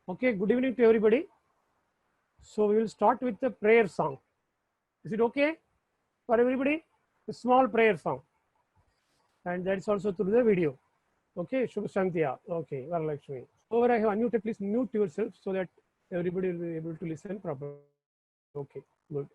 Okay, good evening to everybody. So we will start with the prayer song. Is it okay for everybody? A small prayer song. And that's also through the video. Okay, Shubh Shantiya. Okay, Varalakshmi. Over I have unmuted, please mute yourself so that everybody will be able to listen properly. Okay, good.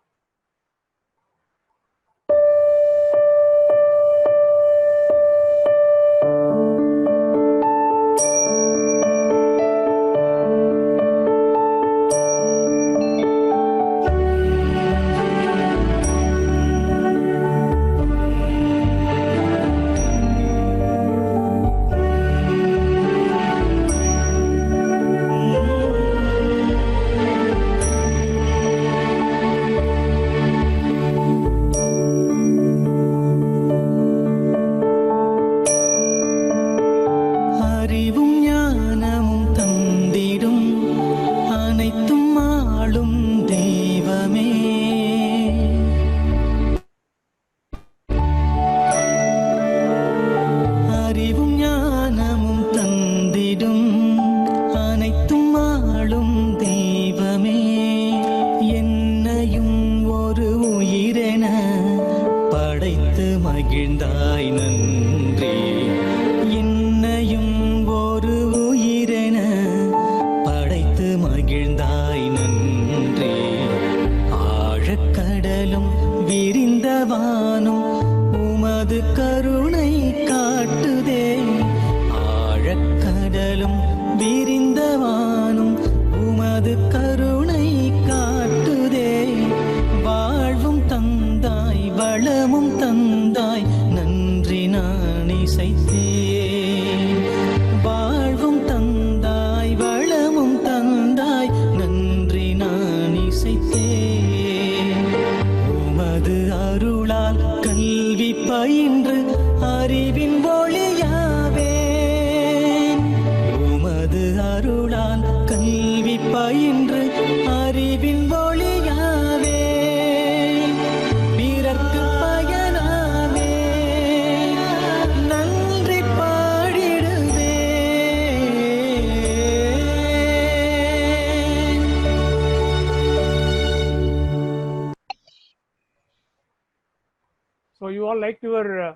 So you all like your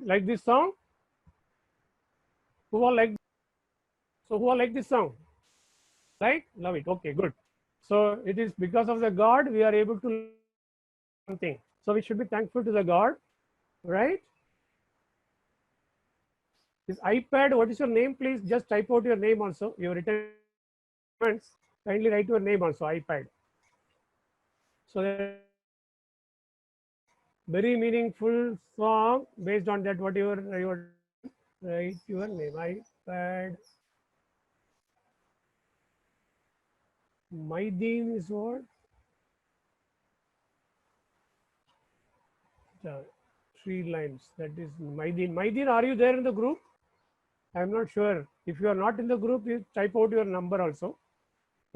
like this song? Who all like? So who all like this song? Like, love it. Okay, good. So it is because of the God we are able to learn something. So we should be thankful to the God, right? This iPad. What is your name? Please just type out your name also. Your written comments. Kindly write your name also. iPad. So very meaningful song based on that. Whatever your write your name. iPad. Maideen is what? 3 lines. That is Maideen. Maideen, are you there in the group? I am not sure. If you are not in the group, you type out your number also.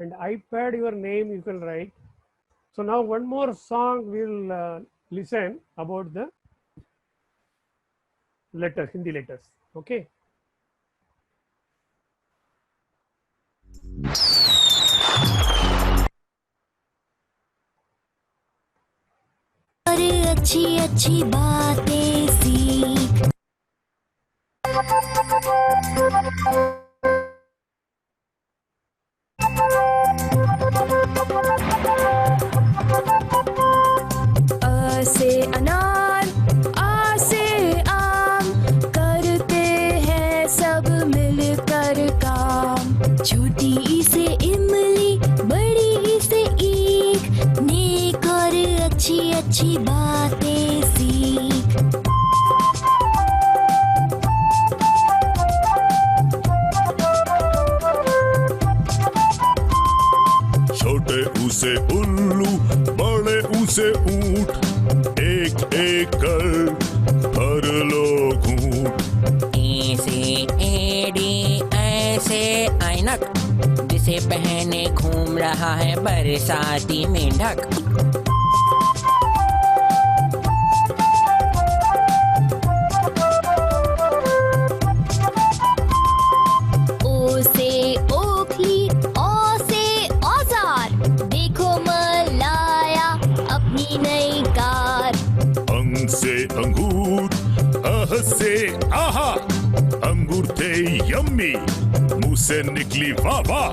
And iPad, your name you can write. So now one more song we'll listen about the letters, Hindi letters. Okay. अच्छी अच्छी बातें सीख अ से अनार, आ से आम, करते हैं सब मिलकर काम। छोटी ई से इमली, बड़ी ई से ईख, नेक और अच्छी अच्छी बातें सीख। छोटे ऊ से उल्लू, बड़े ऊ से ऊंट, एक एक कर भर लो घूंट। ए से एड़ी, ऐसे ऐनक, जिसे पहने घूम रहा है बरसाती मेंढक। ओ से ओखली, से आहा, अंगूर थे यम्मी, मुंह से निकली वाह वाह।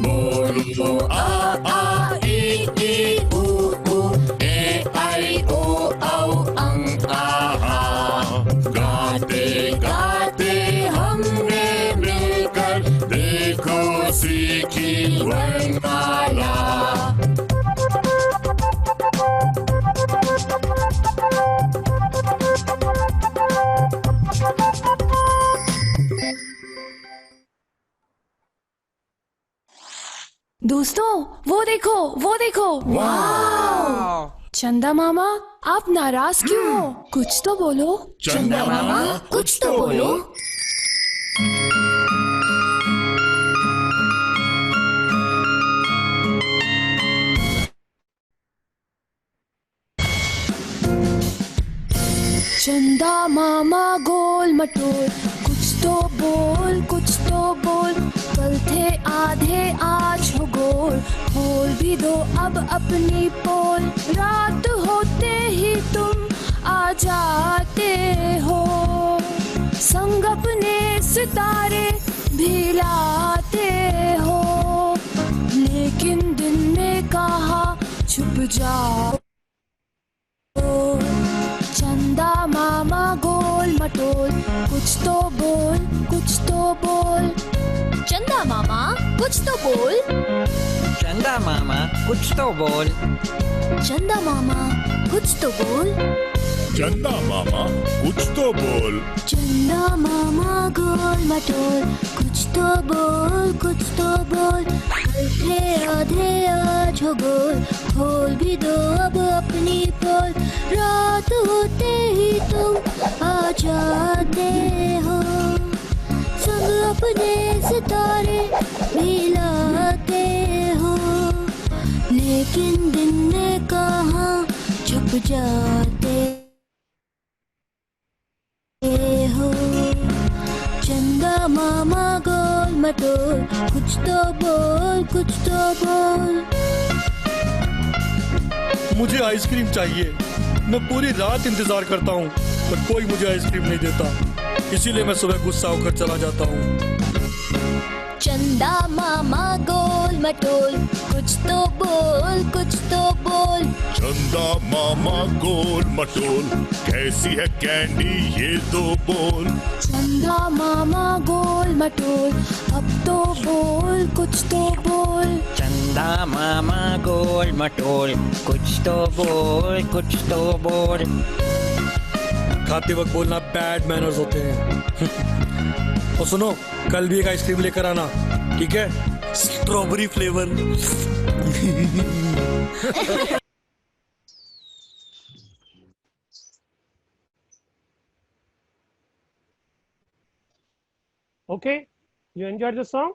बोलो आ आ ई ऊ ऊ, ए आई ओ औ अंग आहा, गाते गाते हमने मिलकर देखो सीखी वर्णमाला। दोस्तों वो देखो वाह! चंदा मामा, आप नाराज क्यों हो? कुछ तो बोलो। चंदा मामा कुछ तो बोलो। चंदा मामा गोल मटोल, कुछ तो बोल, कुछ तो बोल। कल थे आधे आज हो गोल, खोल भी दो अब अपनी पोल। रात होते ही तुम आ जाते हो, संग अपने सितारे भी लाते हो। लेकिन दिन में कहा छुप जाओ। चंदा मामा गोल मटोल, कुछ तो बोल, कुछ तो बोल। चंदा मामा कुछ तो बोल। चंदा मामा कुछ तो बोल। चंदा मामा कुछ तो बोल। चंदा मामा कुछ तो बोल। चंदा मामा गोल मटोल, कुछ तो बोल, कुछ तो बोल। कल थे आधे आज हो गोल, खोल भी दो अब अपनी पोल। रात होते ही तुम आ जाते हो, संग अपने सितारे भी लाते हो। लेकिन दिन में कहाँ छुप जाते हो। चंदा मामा गोल मटोल, कुछ तो बोल, कुछ तो बोल। मुझे आइसक्रीम चाहिए। मैं पूरी रात इंतजार करता हूँ पर कोई मुझे आइसक्रीम नहीं देता, इसीलिए मैं सुबह गुस्सा होकर चला जाता हूँ। चंदा मामा गोल मटोल, कुछ तो बोल, कुछ तो बोल। चंदा मामा गोल मटोल, कैसी है कैंडी ये दो बोल। चंदा मामा गोल मटोल, अब तो बोल, कुछ तो बोल। चंदा मामा गोल मटोल, कुछ तो बोल, कुछ तो बोल। खाते वक्त बोलना बैड मैनर्स होते हैं। और सुनो, कल भी एक आइसक्रीम लेकर आना, ठीक है? Strawberry flavour. Okay, you enjoyed the song?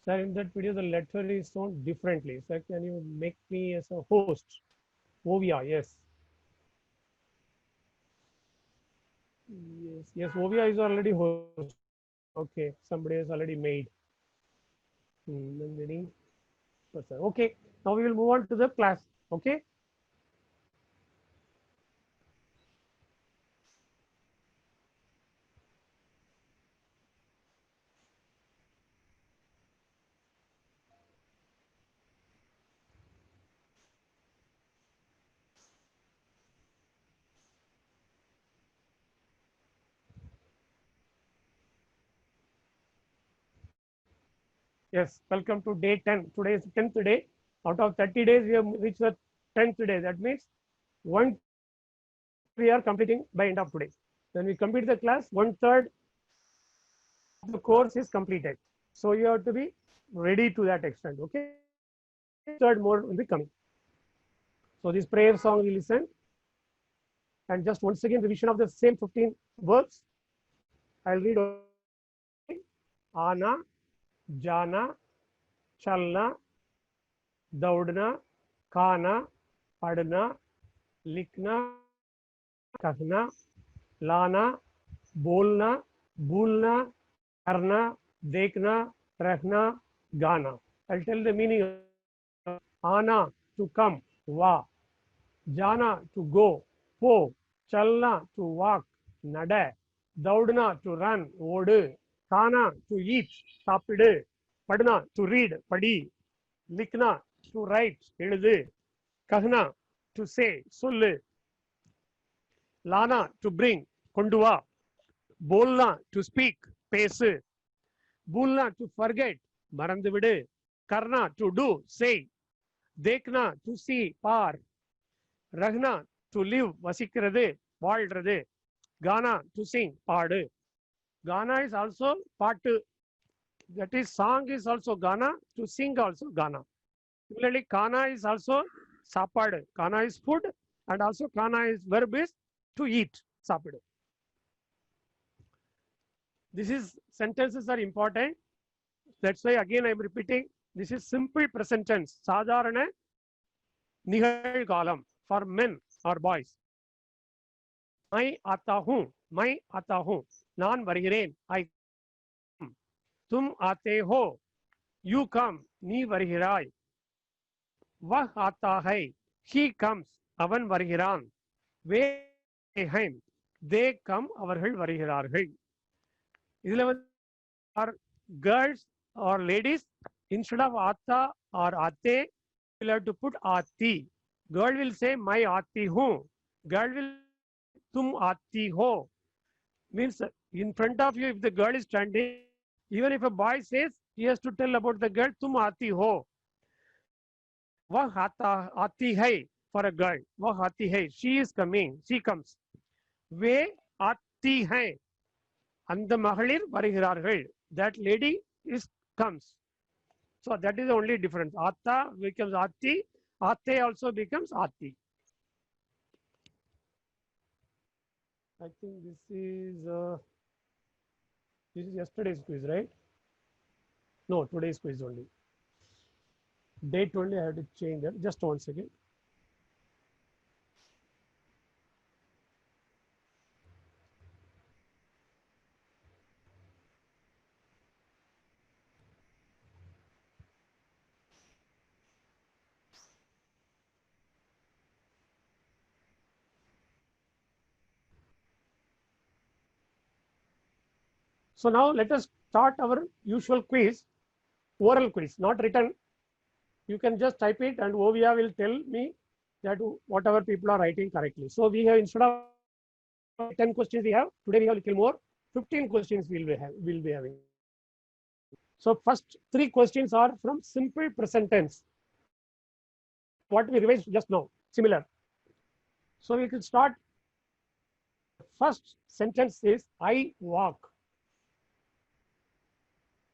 Sir, in that video, the letter is shown differently. Sir, can you make me as a host? Ovia, yes. Yes, Ovia is already host. Okay, somebody has already made. I'm reading. Okay, now we will move on to the class. Okay. Yes, welcome to day 10. Today is 10th day. Out of 30 days, we have reached the 10th day. That means one we are completing by end of today. When we complete the class, 1/3 of the course is completed. So you have to be ready to that extent. Okay. Third more will be coming. So this prayer song we listen. And just once again, revision of the same 15 verbs. I'll read आना, जाना, चलना, दौड़ना, खाना, पढ़ना, लिखना, कहना, लाना, बोलना, भूलना, करना, देखना, Rahna, Gana. I'll tell the meaning. Ana, to come, Va. Jana, to go, Po. Chalna, to walk, Nada. Daudna, to run, Odu. Kana, to eat, Sapidu. Padna, to read, Padi. Likna, to write, Eludu. Kahna, to say, Sollu. Lana, to bring, Konduva. Bolna, to speak, Pesu. Bulna, to forget, Maranduvidu. Karna, to do, say. Dekna, to see, par. Ragna, to live, Vasikiradu, வாழ்றது. Gana, to sing, பாடு. Gana is also பாட்டு. That is, song is also Gana, to sing also Gana. Similarly, Kana is also சாப்பாடு. Kana is food, and also Kana is verb is to eat, சாப்பிடு. This is, sentences are important. That's why again I am repeating, this is simple present tense. சாதாரண நிகழ்காலம் for men or boys. मैं आता हूँ, நான் வருகிறேன், I come. तुम आते हो, you come, நீ வருகிறாய். वह आता है, he comes, அவன் வருகிறான். वे हैं, they come, அவர்கள் வருகிறார்கள். இதுல வந்து are girls or ladies, instead of आता or आते, we'll have to put आती. Girl will say मैं आती हूँ. Girl will तुम आती हो. Means in front of you, if the girl is standing, even if a boy says, he has to tell about the girl, तुम आती हो. वह आती है for a girl. वह आती है, she is coming, she comes. वे आती हैं, அந்த மகளிர் வருகிறார்கள். That lady is comes. So that is the only difference. Atta becomes Ati. Ate also becomes Ati. I think this is yesterday's quiz, right? No, today's quiz only. Date only I have to change that. Just 1 second. So now let us start our usual quiz, oral quiz, not written. You can just type it and Ovia will tell me that whatever people are writing correctly. So we have, instead of 10 questions we have, today we have a little more, 15 questions we'll be having. So first 3 questions are from simple present tense. What we revised just now, similar. So we can start. First sentence is I walk.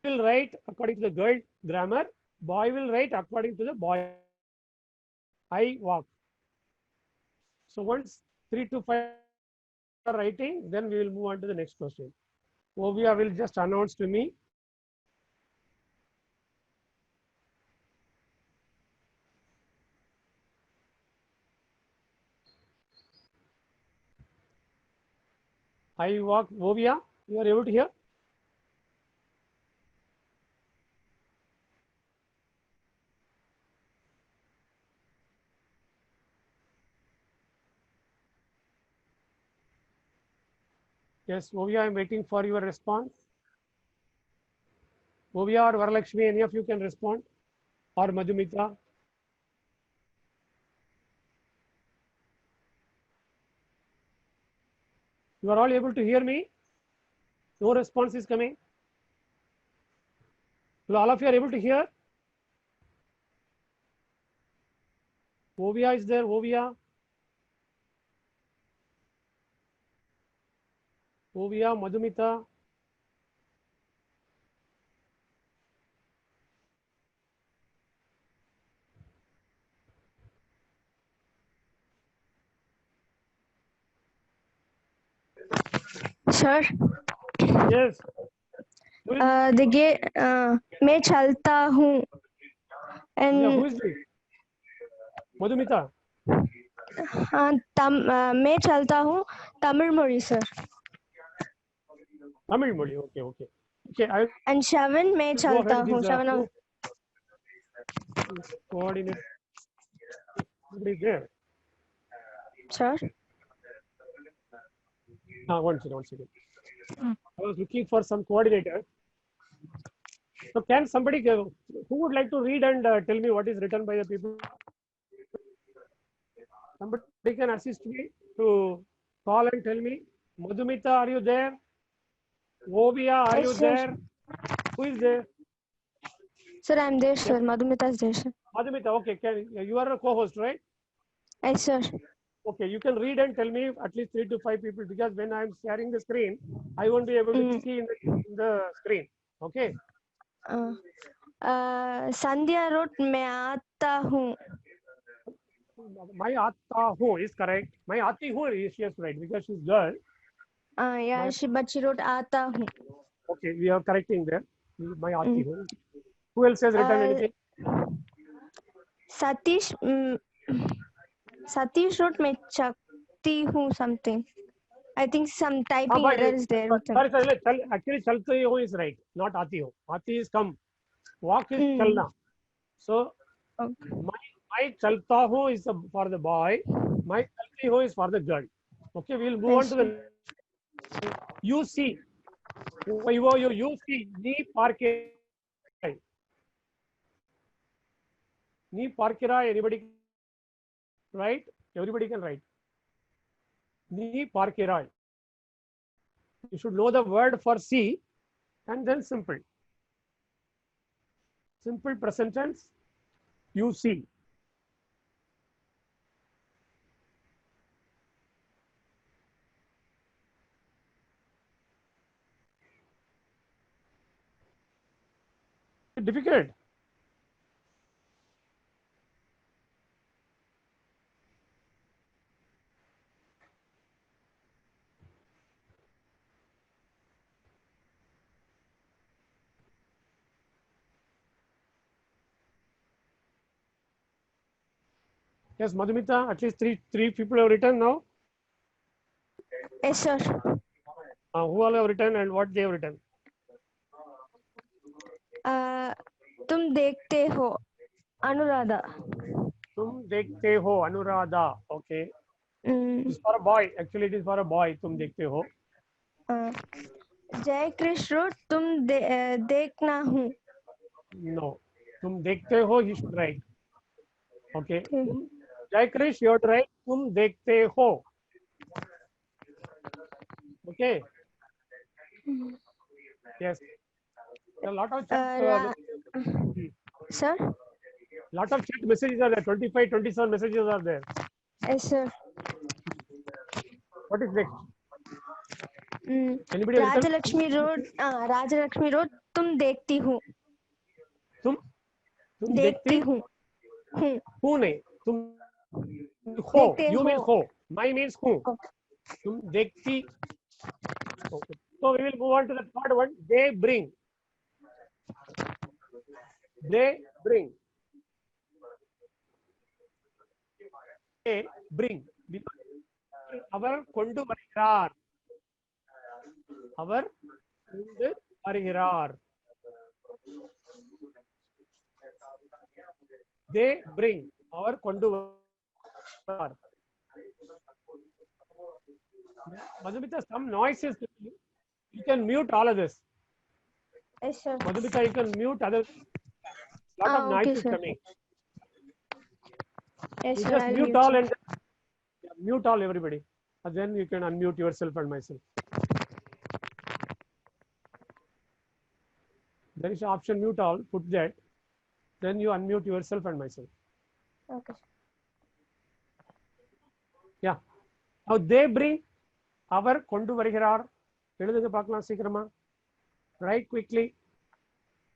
Will write according to the girl grammar, boy will write according to the boy. I walk. So once 3 to 5 are writing, then we will move on to the next question. Ovia will just announce to me. I walk. Ovia, you are able to hear? Yes, Ovia, I am waiting for your response. Ovia or Varalakshmi, any of you can respond, or Madhumita. You are all able to hear me? No response is coming. All of you are able to hear? Ovia is there, Ovia. Ovia, Madhumita. Sir Yes. देखिए मैं चलता हूँ Yeah, who and is this? Madhumita. मैं चलता हूँ तमिल मोड़ी sir Tamil Modi. Okay, okay. Okay, I And Shavan, मैं will go चलता ahead with हूँ. these Shavan, coordinates. Nobody is there. sir. One second. I was looking for some coordinator. So can somebody who would like to read and tell me what is written by the people? Somebody can assist me to call and tell me. Madhumita, are you there? Ovia, are you Yes, sir. there? Who is there? Sir, I'm there, sir. Madhumita is there, sir. Madhumita, okay. You are a co-host, right? Yes, sir. Okay, you can read and tell me at least 3 to 5 people, because when I'm sharing the screen, I won't be able to see in the screen. Okay. Sandhya wrote, मैं आता हूँ. My atta hu is correct. My ati hu is, she is right, because she's girl. Yeah, but she wrote आता हूँ. Okay, we are correcting there. My ati hu. Who else has written anything? Satish, Satish wrote, मैं चकती हूँ something. I think some typing error is there. Sorry. Actually, chalti hu is right, not ati hu. Ati is come. Walk is chalna. So, my chalta hu is for the boy. My chalti hu is for the girl. Okay, we'll move on to the. You see. You see. Ni parke. Ni parkira. Anybody? Right? Everybody can write. Ni parkira. You should know the word for see, and then simple. Simple present tense. You see. Difficult. Yes, Madhumita, at least three people have written now. Yes, sir. Who all have written and what they have written? तुम देखते हो, अनुराधा. तुम देखते हो, Anuradha. Okay. It's for a boy. Actually, it is for a boy. तुम देखते हो. जय कृष्ण wrote, तुम देखना हूँ. No. तुम देखते हो, he should write. Okay. Jai Krish, you have to write. तुम देखते हो. Okay. Yes. A lot of chat, sir. Lot of chat messages are there. 25, 27 messages are there. Yes, sir. What is next? Anybody have written? Rajalakshmi wrote, तुम देखती हूँ. तुम देखती हूँ. हूँ नहीं. तुम हो. You mean हो. My means who. तुम देखती. Okay. So we will move on to the third one. They bring. They bring. They bring. அவர் கொண்டு வருகிறார். அவர் கொண்டு வருகிறார். They bring. அவர் கொண்டு வருகிறார். Madhumita, some noises. You can mute all of this. Yes, sir. Madhumita, you can mute other. Lot of noise is coming. Yes, You sir. just mute all and mute all everybody. And then you can unmute yourself and myself. There is an option mute all. Put that. Then you unmute yourself and myself. Okay. Yeah. Now they bring. அவர் கொண்டு வருகிறார். எழுதுங்க பார்க்கலாம் சீக்கிரமா. Write quickly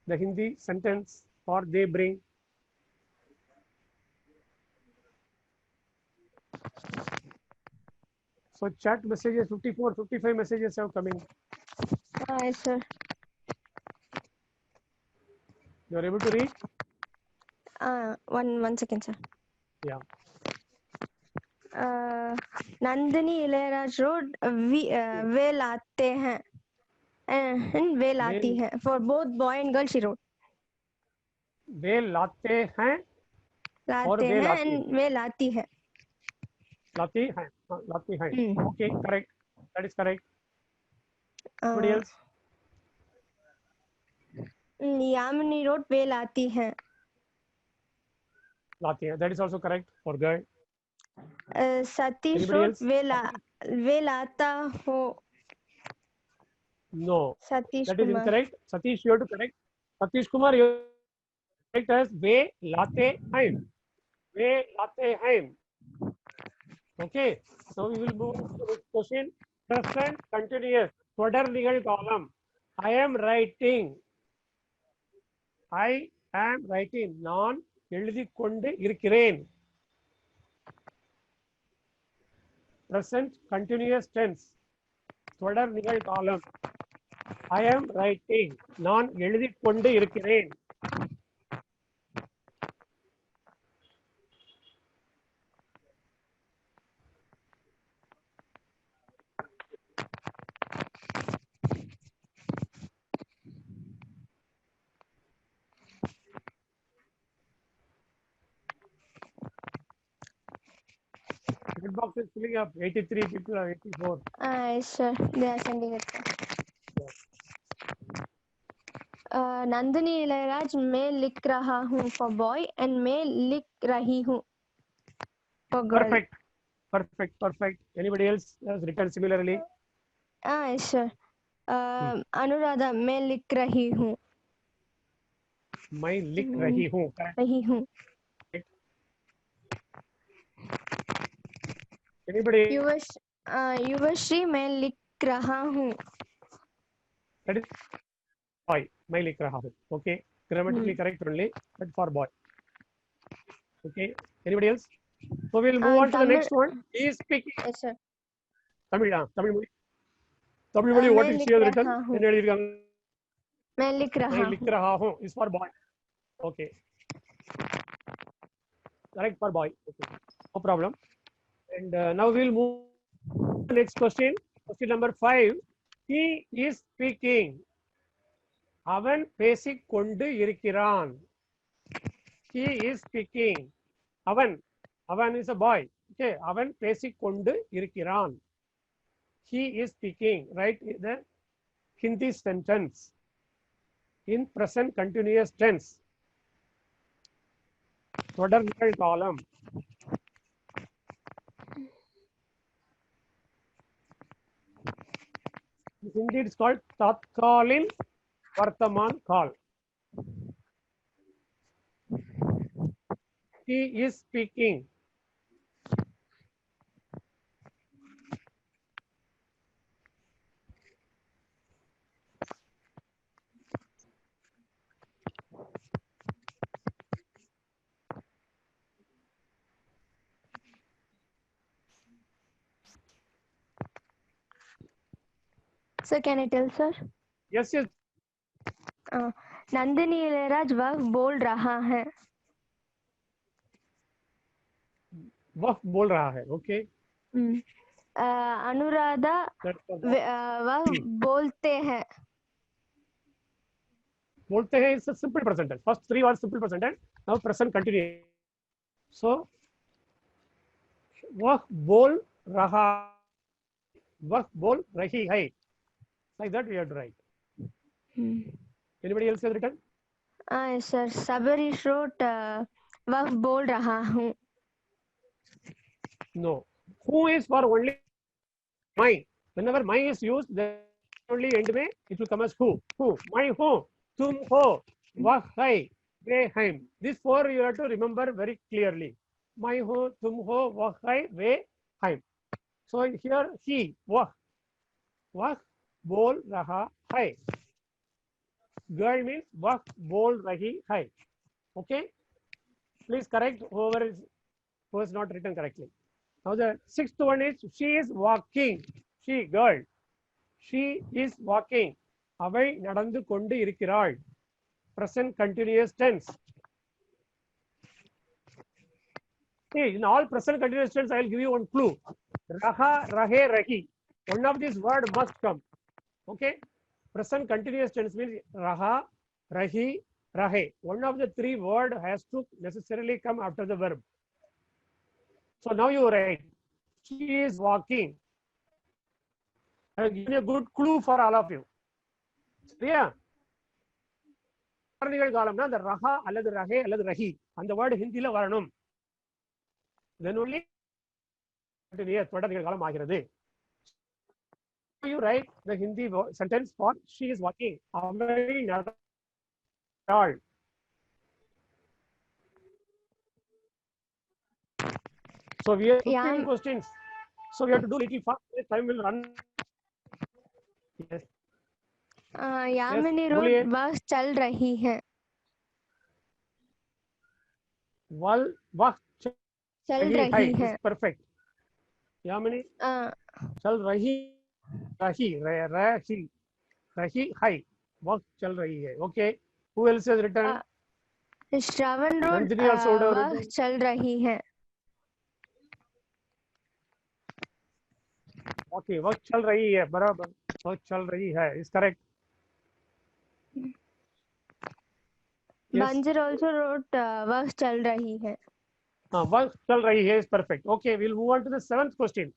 the Hindi sentence for they bring. So chat messages 54, 55 messages have coming. Yes, sir. You are able to read? One second, sir. Yeah. Nandini Ilayaraj road वे लाते हैं. and वे लाती है. For both boy and girl, she wrote. वे लाते हैं और लाते वे हैं लाती हैं. and वे लाती है. लाती हैं, लाती हैं. Hmm. Okay, correct. That is correct. Anybody else? Yamini wrote वे लाती है. लाती हैं. That is also correct for girl. Satish Anybody wrote else? वे लाता हो. No, Satish that is Kumar. incorrect. Satish, you have to correct. Satish Kumar, you correct as वे लाते हैं. वे लाते हैं. Okay, so we will move to this question. Present continuous. தொடர் நிகழ்காலம். I am writing. I am writing. நான் எழுதிக் கொண்டு இருக்கிறேன். Present continuous tense. தொடர் நிகழ்காலம். I am writing. நான் எழுதிக் கொண்டு இருக்கிறேன். Chat box is filling up. 83 people or 84. Yes, sir. They are sending it. Nandini इलयराज मैं लिख रहा हूँ for boy and मैं लिख रही हूँ for girl. Perfect. Perfect. Perfect. Anybody else has written similarly? Yes, sir. Anuradha मैं लिख रही हूँ. मैं लिख रही हूँ. Correct. रही हूँ. Anybody? युवश्री मैं लिख रहा हूँ. That is boy. मैं लिख रहा हूँ. Okay. Grammatically correct only, but for boy. Okay. Anybody else? So we'll move on to the next one. He is speaking. Yes, sir. Tamil modi. Tamil modi. What is she has written? मैं लिख रहा मैं हूँ. लिख रहा हूँ is for boy. Okay. Correct for boy. Okay. No problem. And now we'll move to the next question. Question number 5. He is speaking. அவன் பேசிக் கொண்டு இருக்கிறான். He is speaking. அவன் is a boy. Okay. அவன் பேசிக் கொண்டு இருக்கிறான். He is speaking. Right? The Hindi sentence in present continuous tense. தொடர் நிகழ்காலம். In Hindi it's called Tatkalin Vartaman Kal. He is speaking. Sir, can I tell, sir? Yes, yes. Nandini इलयराज वह बोल रहा है. वह बोल रहा है. Okay. अनुराधा वह बोलते हैं. बोलते हैं is a simple present tense. First 3 words simple present tense. Now present continuous. So वह बोल रहा, वह बोल रही है. Like that we have to write. Anybody else has written? Yes, sir. Sabarish wrote वह बोल रहा हूँ. No. Who is for only my. Whenever my is used, then only end में it will come as who. Who. My who. तुम हो. वह है. वे हैं. These 4 you have to remember very clearly. My हो, तुम हो, वह है, वे हैं. So here he, वह बोल रहा है. Girl means वह बोल रही है. Okay. Please correct who has not written correctly. Now the 6th one is she is walking. She, girl. She is walking. அவள் நடந்து கொண்டு இருக்கிறாள். Present continuous tense. See, in all present continuous tense, I will give you one clue. Raha, rahe, rahi. One of these words must come. Okay. Present continuous tense means raha, rahi, rahe. One of the three word has to necessarily come after the verb. So now you write, she is walking. I have given a good clue for all of you. சரியா? காலம்னா அந்த ரஹா அல்லது ரஹே அல்லது ரஹி அந்த word ஹிந்தில வரணும். Then only தொடர் காலம் ஆகிறது. You write the Hindi sentence for she is walking. So we have 15 questions. So we have to do little fast. Time will run. Yes. Yamini road bus चल रही है. वह चल रही है. Perfect. यामिनी चल रही है. वह चल रही है. Okay. Who else has written? Shravan road वह चल रही है. Okay. वह चल रही है. बराबर. वह चल रही है. Is correct. Banjir also wrote वह चल रही है. वह चल रही है is perfect. Okay, we'll move on to the 7th question.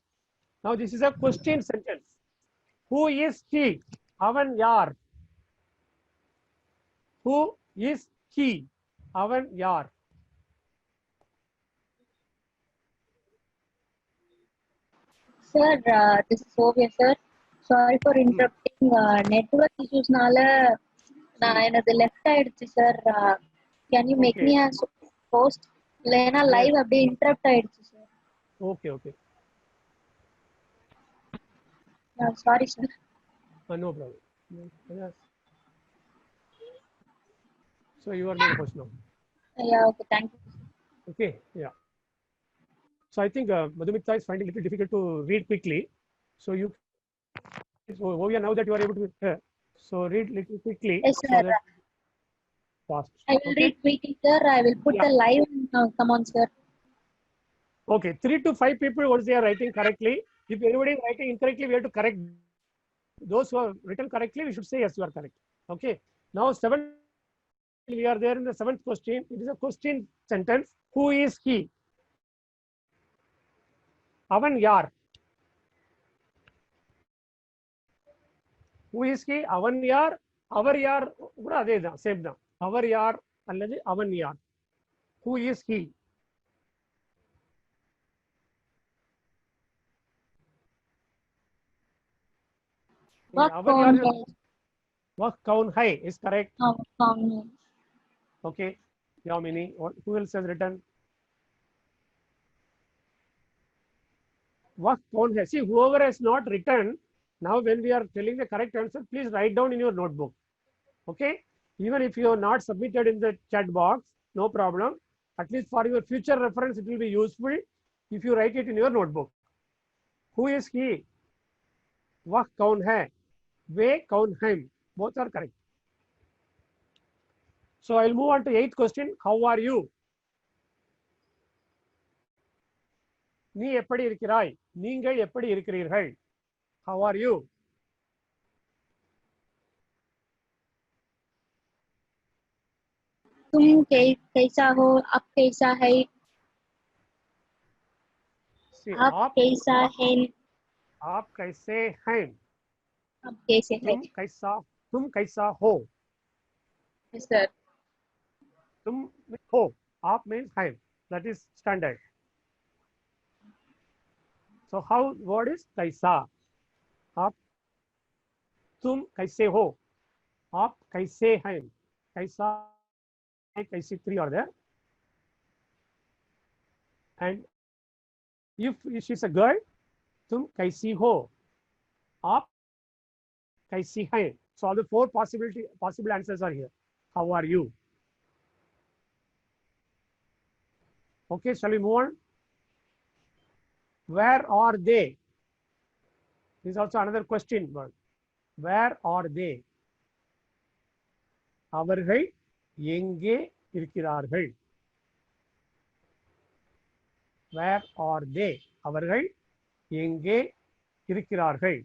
Now this is a question sentence. Who is he? Avan yar. Who is he? Avan yar. Sir, this is Sophia, sir. Sorry for interrupting. Network issues nala enadu left aiduchu, sir. Can you make me a host? Lena live abbe interrupt aiduchu, sir. Okay. Sorry, sir. No problem. Yes. So you are making question now. Yeah, okay, thank you. Okay, yeah. So I think Madhumita is finding it a little difficult to read quickly. So now that you are able to so read little quickly. Yes, sir. So fast. I will read quickly, sir. I will put the live. Come on, sir. Okay, 3 to 5 people once they are writing correctly. If anybody is writing incorrectly, we have to correct. Those who have written correctly, we should say yes, you are correct. Okay. Now 7. We are there in the 7th question. It is a question sentence. Who is he? Avan yar. Who is he? Avan yar. Our yar. Same da. Our yar. Alladhi avan yar. Who is he? Wah kaun hai is correct. Okay. Yamini. Who else has written? Wah kaun hai. See, whoever has not written, now when we are telling the correct answer, please write down in your notebook. Okay. Even if you have not submitted in the chat box, no problem. At least for your future reference, it will be useful if you write it in your notebook. Who is he? Wah kaun hai. Ve kaun haim. Both are correct. So I'll move on to 8th question. How are you? நீ எப்படி இருக்கிறாய்? நீங்கள் எப்படி இருக்கிறீர்கள்? How are you? तुम कैसा हो? आप कैसा है? आप कैसा है? आप कैसे हैं? आप कैसे हैं? तुम कैसा हो? Yes, sir. तुम हो. आप means है. That is standard. So how word is कैसा? आप तुम कैसे हो? आप कैसे हैं? कैसा कैसी 3 are there. And if she is a girl, तुम कैसी हो? आप कैसी हैं? So all the 4 possible answers are here. How are you? Okay, shall we move on? Where are they? This is also another question word. Where are they? அவர்கள் எங்கே இருக்கிறார்கள்? Where are they? அவர்கள் எங்கே இருக்கிறார்கள்?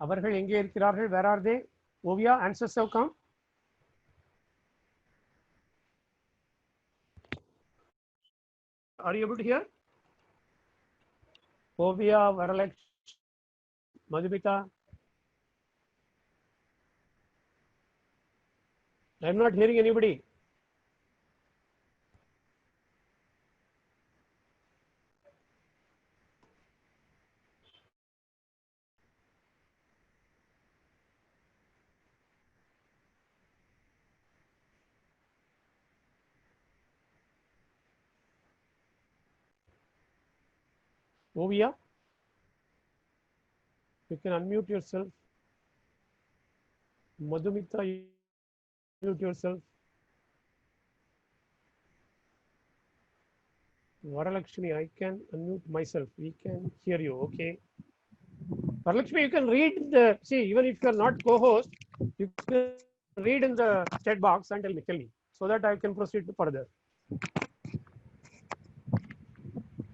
அவர்கள் எங்கே இருக்கிறார்கள்? Where are they? Ovia, answers have come. Are you able to hear? Ovia, Varalakshmi, Madhumita. I'm not hearing anybody. Ovia, you can unmute yourself. Madhumita, you unmute yourself. Varalakshmi, I can unmute myself. We can hear you. Okay. Varalakshmi, you can read the, see, even if you are not co-host, you can read in the chat box and tell me, so that I can proceed further.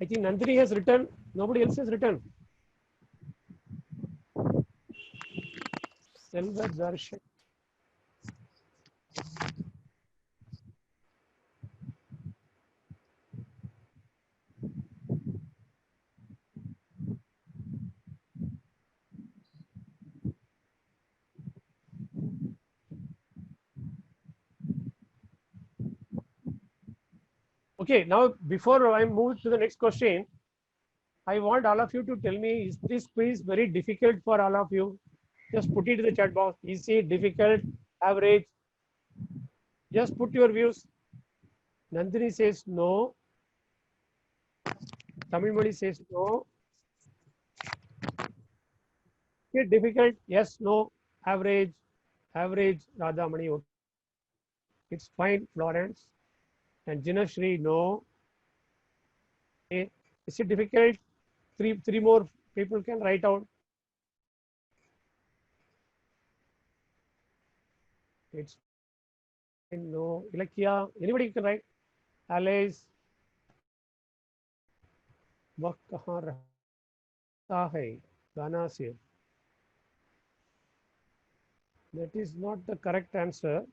I think Nandini has written, nobody else has written. Selva Darshan. Okay, now before I move to the next question, I want all of you to tell me, is this quiz very difficult for all of you? Just put it in the chat box. Easy, difficult, average. Just put your views. Nandini says no. Tamil Modi says no. Okay, difficult, yes, no. Average, average, Radhamani, okay. It's fine, Florence. And Jinashri, no. Okay. Is it difficult? Three more people can write out. It's no. Ilakya, anybody can write. Alice. वह कहाँ रहता है? गाना से. That is not the correct answer.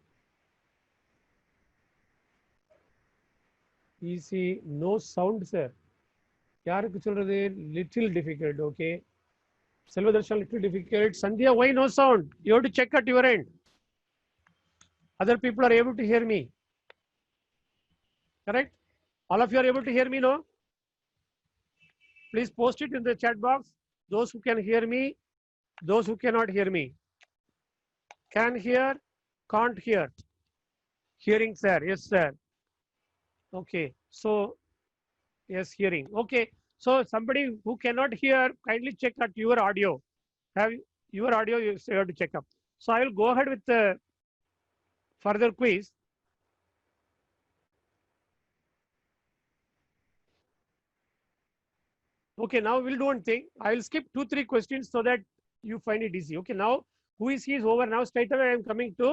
Easy, no sound, sir. யாருக்கு சொல்றது? Little difficult, okay. Selvadarshan, little difficult. Sandhya, why no sound? You have to check at your end. Other people are able to hear me. Correct? All of you are able to hear me, no? Please post it in the chat box. Those who can hear me, those who cannot hear me. Can hear, can't hear. Hearing, sir. Yes, sir. Okay. So, yes, hearing. Okay. So, somebody who cannot hear, kindly check at your audio. Have your audio, you have to check up. So, I will go ahead with the further quiz. Okay, now we'll do one thing. I will skip 2-3 questions so that you find it easy. Okay, now who is he is over. Now straight away I am coming to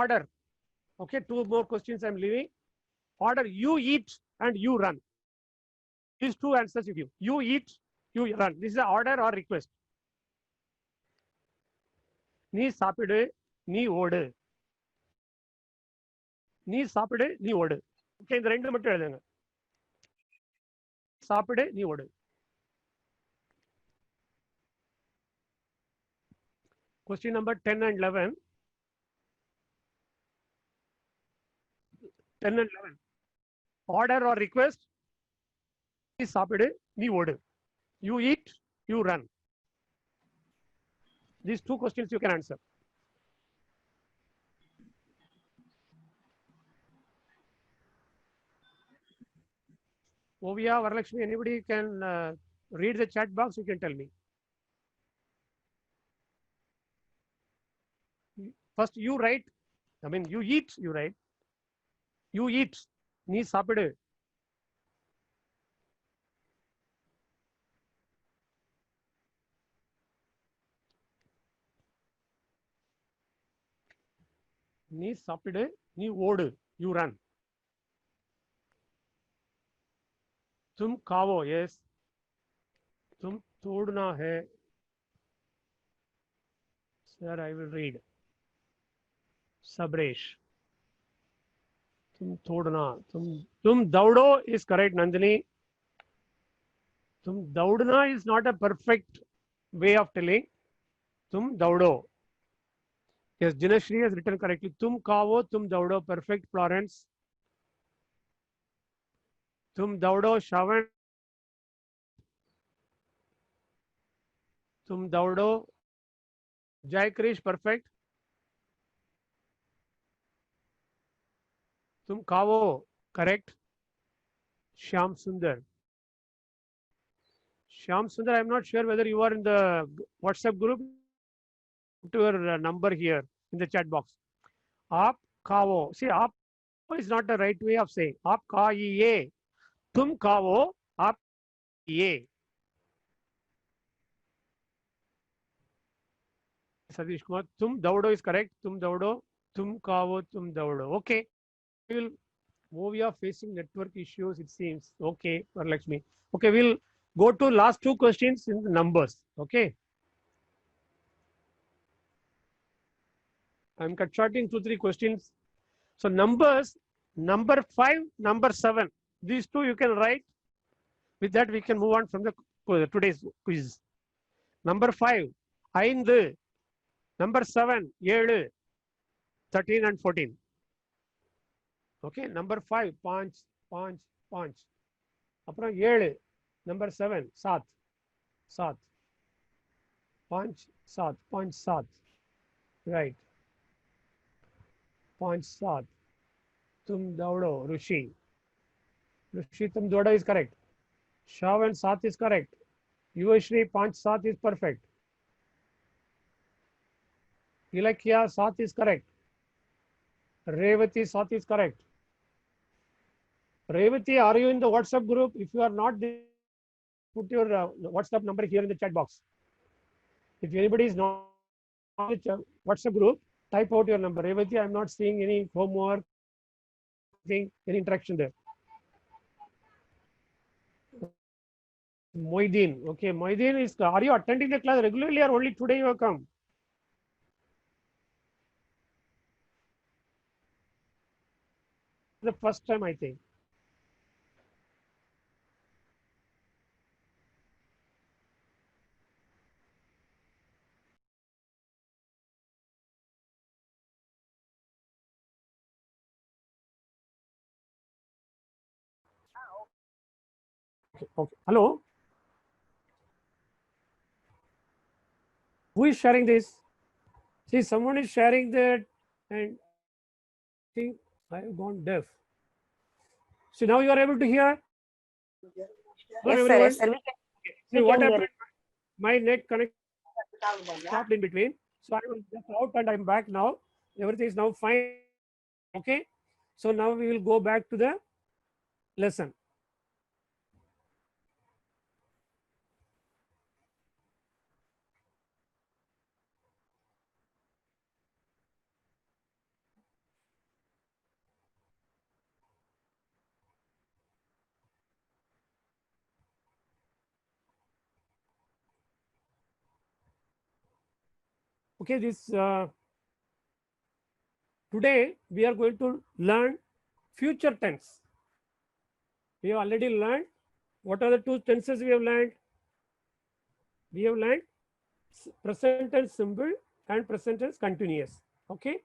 order. Okay, 2 more questions I am leaving. Order, you eat and you run. These 2 answers with you. You eat, you run. This is the order or request. நீ சாப்பிடு, நீ ஓடு. நீ சாப்பிடு, நீ ஓடு. Okay, இந்த ரெண்டு மட்டும் எழுதுங்க. சாப்பிடு, நீ ஓடு. Question number 10 and 11. 10 and 11. Order or request. நீ சாப்பிடு, நீ ஓடு. You eat, you run. These 2 questions you can answer. Ovia, Varalakshmi, anybody can read the chat box, you can tell me. First, you write. I mean, you eat, you write. You eat. நீ சாப்பிடு. நீ சாப்பிடு, நீ ஓடு. You run. तुम खाओ, yes. तुम तोड़ना है. Here I will read. Sabresh. Tum thodna. Tum daudo is correct, Nandini. Tum daudna is not a perfect way of telling. Tum daudo. Yes, Jinashri has written correctly. Tum kavo, tum daudo. Perfect, Florence. Tum daudo, Shavan. Tum daudo. Jai Krish, perfect. Tum kavo, correct. Shyam Sundar. Shyam Sundar, I'm not sure whether you are in the WhatsApp group. To your number here in the chat box. Aap kavo. See, aap is not the right way of saying. Aap kaiye. Tum kavo. Aap ye. Satish Kumar. Tum daudo is correct. Tum daudo. Tum kavo. Tum daudo. Okay. We are facing network issues, it seems. Okay, Lakshmi. Okay, we'll go to last two questions in the numbers. Okay. I'm cut shorting 2-3 questions. So numbers, number 5, number 7. These two you can write. With that, we can move on from the today's quiz. Number 5, 5. Number 7, 7, 13 and 14. Okay, number 5, 5, 5, 5. Apra 7, number 7, 7, 7. 5, 7, 5, 7. Right. 5, 7. Tum daudo, Rushi. Rushi, tum daudo is correct. Shavan, 7 is correct. Yuvashri, 5, 7 is perfect. Ilakya, 7 is correct. Revati, 7 is correct. Revati, are you in the WhatsApp group? If you are not, put your WhatsApp number here in the chat box. If anybody is not in the WhatsApp group, type out your number. Revati, I'm not seeing any homework, any interaction there. Moideen. Okay, Moideen is, are you attending the class regularly or only today you have come? The first time, I think. Okay. Hello. Who is sharing this? See, someone is sharing that, and I think I have gone deaf. So now you are able to hear? Hello, everyone. Yes, sir. See what happened? My net connection stopped in between. So I was just out and I'm back now. Everything is now fine. Okay. So now we will go back to the lesson. Okay, this today we are going to learn future tense. We have already learned what are the two tenses we have learned. We have learned present tense simple and present tense continuous. Okay.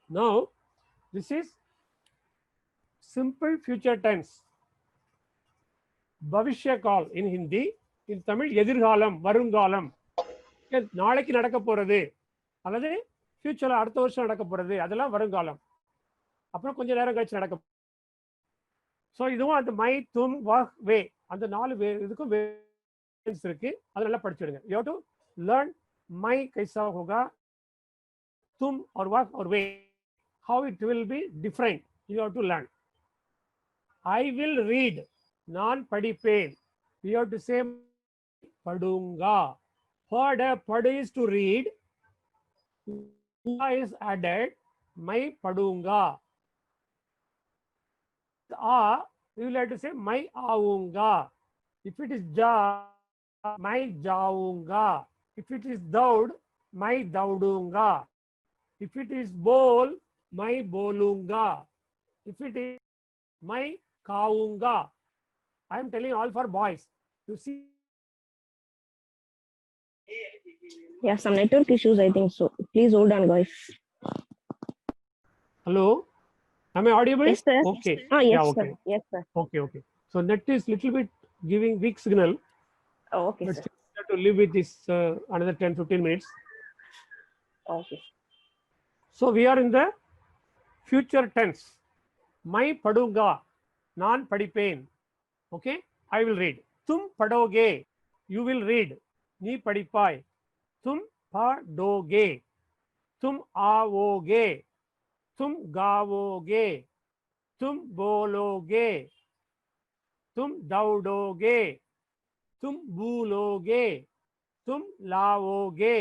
Now this is simple future tense. Bhavishya call in Hindi. In Tamil, எதிர்காலம், வருங்காலம். நாளைக்கு நடக்க போறது அல்லது ஃபியூச்சர்ல அடுத்த வருஷம் நடக்க போறது அதெல்லாம் வருங்காலம். அப்புறம் கொஞ்ச நேரம் கழிச்சு நடக்க. ஸோ இதுவும் அந்த மை தும் வஹ் வே அந்த 4 இதுக்கும் வேரியன்ஸ் இருக்கு. அதை நல்லா படிச்சுடுங்க. யூ ஹேவ் டு லேர்ன் மை கைசா ஹோகா, தும் और वह और वे, how it will be different. You have to learn. I will read. நான் படிப்பேன். You have to say padunga. Pad is to read. Is added. My padunga. We will have to say my aunga. If it is ja, मैं जाऊंगा. If it is daud, मैं दौड़ूंगा. If it is बोल, मैं बोलूंगा. If it is मैं खाऊंगा. I am telling all for boys. You see. Yeah, some network issues, I think so. Please hold on, guys. Hello. Am I audible? Yes, sir. Okay. Oh, yes, Yeah, sir. okay. Yes, sir. Okay. So net is little bit giving weak signal, Oh, okay, but sir. still we have to live with this another 10-15 minutes. Okay. So we are in the future tense. मैं पढ़ूंगा, நான் படிப்பேன். Okay, I will read. तुम पढ़ोगे, you will read. நீ படிப்பாய். तुम पढ़ोगे, तुम आओगे, तुम गाओगे, तुम बोलोगे, तुम दौड़ोगे, तुम भूलोगे, तुम लाओगे.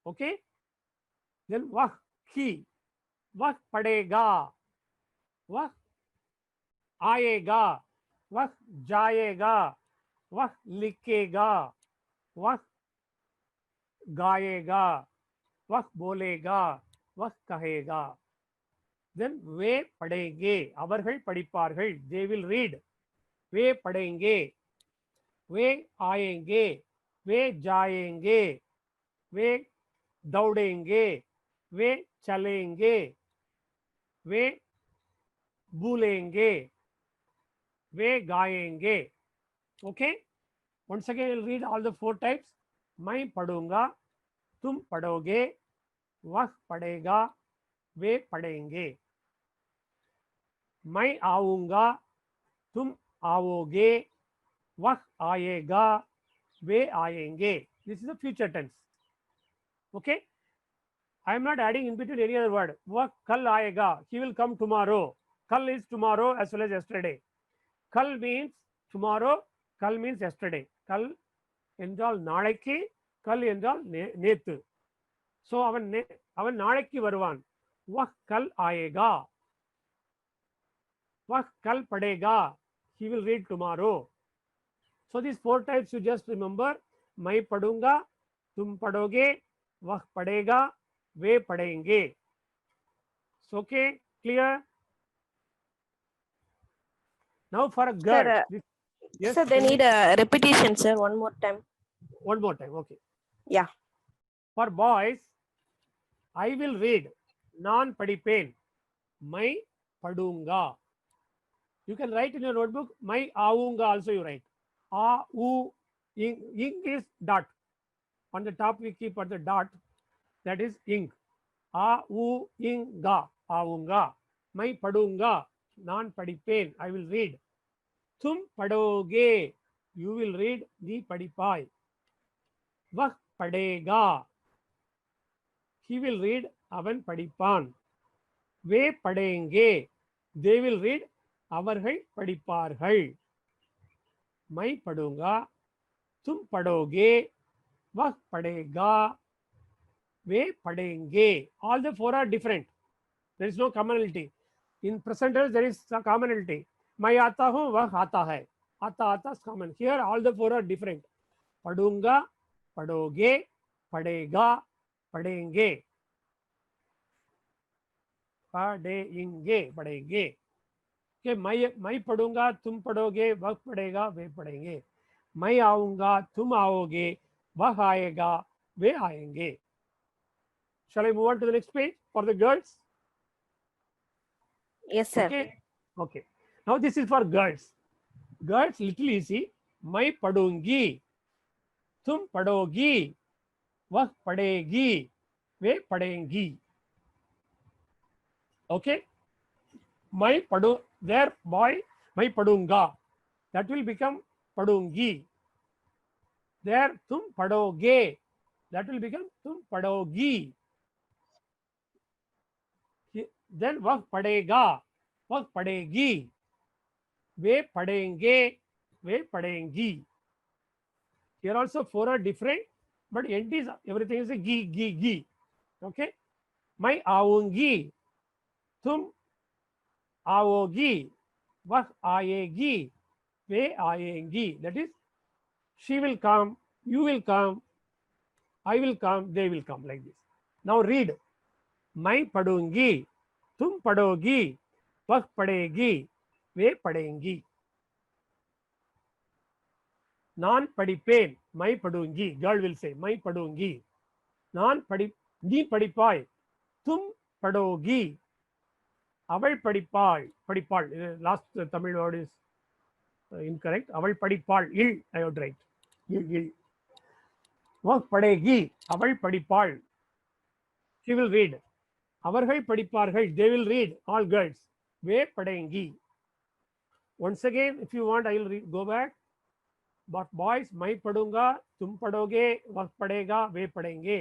Okay, then वह की, वह पढ़ेगा, वह आएगा, वह जाएगा, वह लिखेगा, वह गाएगा, वह बोलेगा, वह कहेगा. Then वे पढ़ेंगे, அவர்கள் படிப்பார்கள், they will read. वे पढ़ेंगे, वे आएंगे, वे जाएंगे, वे दौड़ेंगे, वे चलेंगे, वे भूलेंगे, वे गाएंगे. Okay, once again I'll read all the 4 types. मैं पढ़ूंगा, तुम पढ़ोगे, वह पढ़ेगा, वे पढ़ेंगे. मैं आऊंगा, तुम आओगे, वह आएगा, वे आएंगे. This is the future tense. Okay, I am not adding in between any other word. वह कल आएगा, he will come tomorrow. Kal is tomorrow as well as yesterday. Kal means tomorrow, kal means yesterday. Kal என்றால் நாளைக்கு, கல் என்றால் நேத்து. So அவன் நாளைக்கு வருவான். वह कल आएगा. वह कल पढ़ेगा, he will read tomorrow. So these 4 types you just remember. मैं पढ़ूंगा, तुम पढ़ोगे, वह पढ़ेगा, वे पढ़ेंगे. So okay, clear? Now for a girl. Sir, Yes, sir, they need a repetition, sir. One more time. one more time. Okay. Yeah. For boys, I will read. நான் படிப்பேன். मैं पढ़ूंगा. You can write in your notebook. मैं आऊंगा also you write. A, U, ing is dot. On the top we keep at the dot. That is ing. A, U, ing, ga. आऊंगा. मैं पढ़ूंगा. நான் படிப்பேன். I will read. तुम पढ़ोगे. You will read. நீ படிப்பாய். वह पढ़ेगा. He will read. அவன் படிப்பான். वे पढ़ेंगे. They will read. அவர்கள் படிப்பார்கள். मैं पढ़ूंगा, तुम पढ़ोगे, वह पढ़ेगा, वे पढ़ेंगे. All the 4 are different. There is no commonality. In present tense there is a commonality. मैं आता हूं, वह आता है. आता is common. Here all the 4 are different. पढ़ूंगा, पढ़ोगे, पढ़ेगा, पढ़ेंगे, पढ़ेंगे, पढ़ेंगे. कि मैं पढ़ूंगा, तुम पढ़ोगे, वह पढ़ेगा, वे पढ़ेंगे. मैं आऊंगा, तुम आओगे, वह आएगा, वे आएंगे. Shall I move on to the next page for the girls? Yes, sir. Okay. Now this is for girls. Girls little easy. मैं पढ़ूंगी, तुम पढ़ोगी, वह पढ़ेगी, वे पढ़ेंगी. Okay. मैं पढ़ू, there boy, मैं पढ़ूंगा. That will become पढ़ूंगी. There तुम पढ़ोगे. That will become तुम पढ़ोगी. Then वह पढ़ेगा, वह पढ़ेगी. वे पढ़ेंगे, वे पढ़ेंगी. Here also 4 are different, but end is everything is a gi. Okay. मैं आऊंगी, तुम आओगी, वह आएगी, वे आएंगी. That is she will come, you will come, I will come, they will come, like this. Now read. मैं पढ़ूंगी, तुम पढ़ोगी, वह पढ़ेगी, वे पढ़ेंगी. நான் படிப்பேன், मैं पढ़ूंगी, girl will say मैं पढ़ूंगी. நான் படி, நீ படிப்பாய், तुम पढ़ोगी, அவள் படிப்பாள், படிப்பாள். Last Tamil word is incorrect. அவள் படிப்பாள், இல், I would write. இல், இல். वह पढ़ेगी, அவள் படிப்பாள். She will read. அவர்கள் படிப்பார்கள், they will read, all girls. Way पढ़ेंगी. Once again, if you want, I will read, go back. But boys, मैं पढ़ूंगा, तुम पढ़ोगे, वह पढ़ेगा, वे पढ़ेंगे.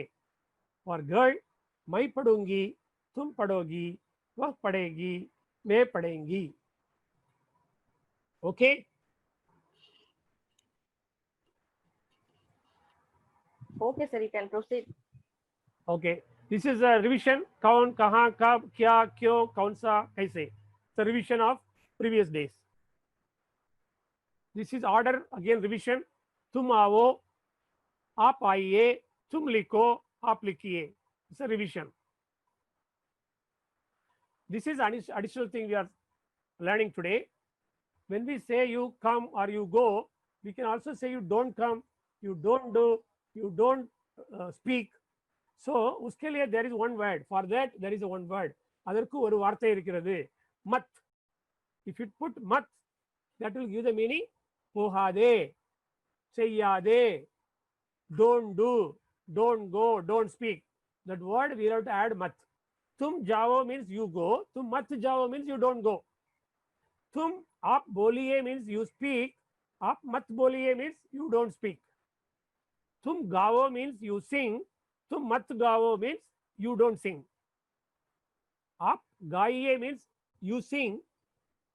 For girl, मैं पढ़ूंगी, तुम पढ़ोगी, वह पढ़ेगी, वे पढ़ेंगी. Okay? Okay, sir, you can proceed. Okay. This is a revision. कौन, कहाँ, कब, क्या, क्यों, कौन सा, कैसे. It's a revision of previous days. This is order, again revision. तुम आओ, आप आइए, तुम लिखो, आप लिखिए. It's a revision. This is additional thing we are learning today. When we say you come or you go, we can also say you don't come, you don't do, you don't speak. So उसके लिए there is one word. For that there is a one word. அதற்கு ஒரு வார்த்தை இருக்கிறது. மத். If you put mat, that will give the meaning. போகாதே, செய்யாதே, don't do, don't go, don't speak. That word we have to add mat. तुम जाओ means you go. तुम मत जाओ means you don't go. तुम आप बोलिए means you speak. आप मत बोलिए means you don't speak. तुम गाओ means you sing. तुम मत गाओ means you don't sing. आप गाइए means you sing.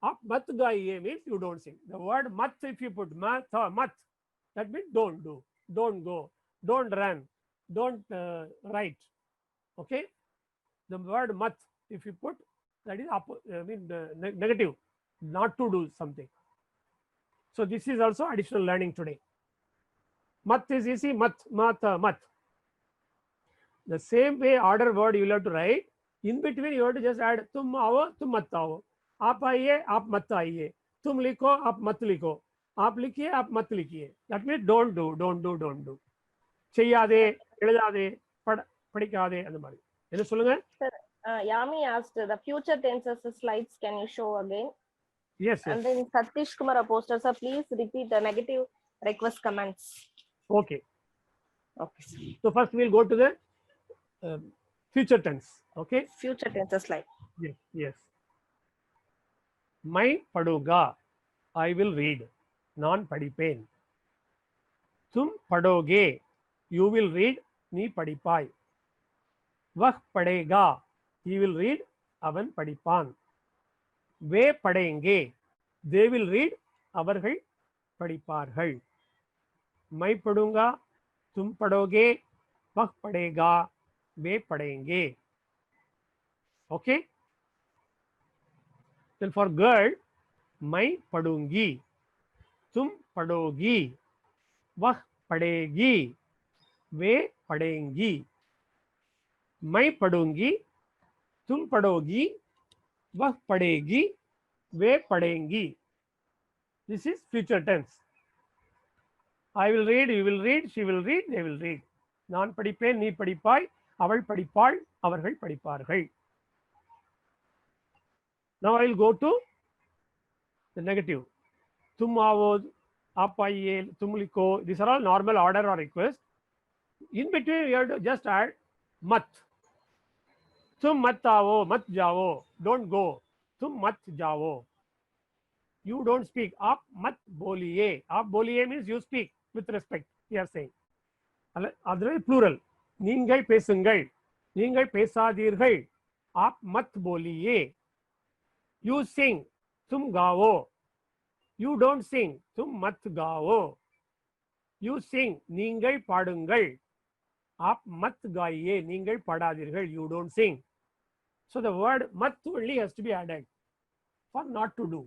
आप मत गाइए means you don't sing. The word mat, if you put mat, that means don't do, don't go, don't run, don't write. Okay? The word mat, if you put, that is negative, not to do something. So this is also additional learning today. Mat is easy, mat, mat, mat. The same way order word you will have to write. In between you have to just add tum आओ, tum mat आओ. आप आइए, आप मत आइए. तुम लिखो, आप मत लिखो. आप लिखिए, आप मत लिखिए. That means don't do, don't do, don't do. செய்யாதே, எழுதாதே, படிக்காதே, அந்த மாதிரி. என்ன சொல்லுங்க? Sir, Yami asked the future tenses slides. Can you show again? Yes, yes. And then Satish Kumar posted, sir, please repeat the negative request comments. Okay. Okay. So first we'll go to the future tense. Okay. Future tenses slide. Yes, yes. मैं पढ़ूंगा, I will read. நான் படிப்பேன். तुम पढ़ोगे, you will read. நீ படிப்பாய். वह पढ़ेगा, he will read. அவன் படிப்பான். वे पढ़ेंगे, they will read. அவர்கள் படிப்பார்கள். मैं पढ़ूंगा, तुम पढ़ोगे, वह पढ़ेगा, वे पढ़ेंगे. Okay? Then for girl, मैं पढ़ूंगी, तुम पढ़ोगी, वह पढ़ेगी, वे पढ़ेंगी. मैं पढ़ूंगी, तुम पढ़ोगी, वह पढ़ेगी, वे पढ़ेंगी. This is future tense. I will read, you will read, she will read, they will read. நான் படிப்பேன், நீ படிப்பாய், அவள் படிப்பாள், அவர்கள் படிப்பார்கள். Now I will go to the negative. तुम आओ, आप आइए, तुम लिखो. These are all normal order or request. In between you have to just add मत. तुम मत आओ, मत जाओ, don't go. तुम मत जाओ. You don't speak. आप मत बोलिए. आप बोलिए means you speak with respect. We are saying. Otherwise plural. நீங்கள் பேசுங்கள். நீங்கள் பேசாதீர்கள். आप मत बोलिए. You sing. तुम गाओ. You don't sing. तुम मत गाओ. You sing. நீங்கள் பாடுங்கள். आप मत गाइए. நீங்கள் பாடாதீர்கள். You don't sing. So the word mat only has to be added for not to do.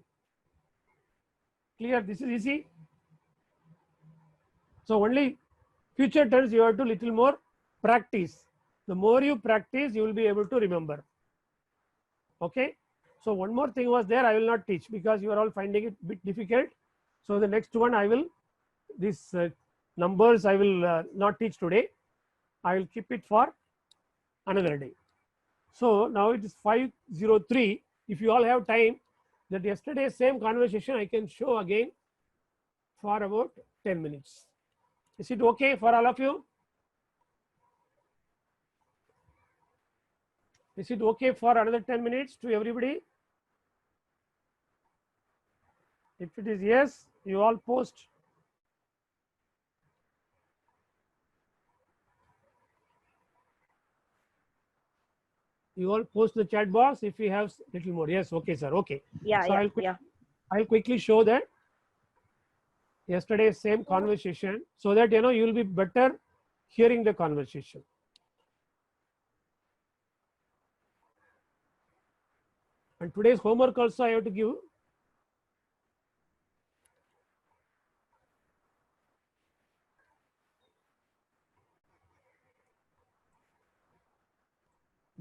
Clear? This is easy. So only future tense you have to little more practice. The more you practice, you will be able to remember. Okay. So one more thing was there, I will not teach because you are all finding it a bit difficult. So the next one I will, these numbers I will not teach today. I will keep it for another day. So now it is 5:03. If you all have time, that yesterday same conversation I can show again for about 10 minutes. Is it okay for all of you? Is it okay for another 10 minutes to everybody? If it is yes, you all post. You all post the chat box if you have little more. Yes, okay, sir. Okay. Yeah, So yeah. I'll quickly show that yesterday's same conversation so that you will be better hearing the conversation. And today's homework also I have to give.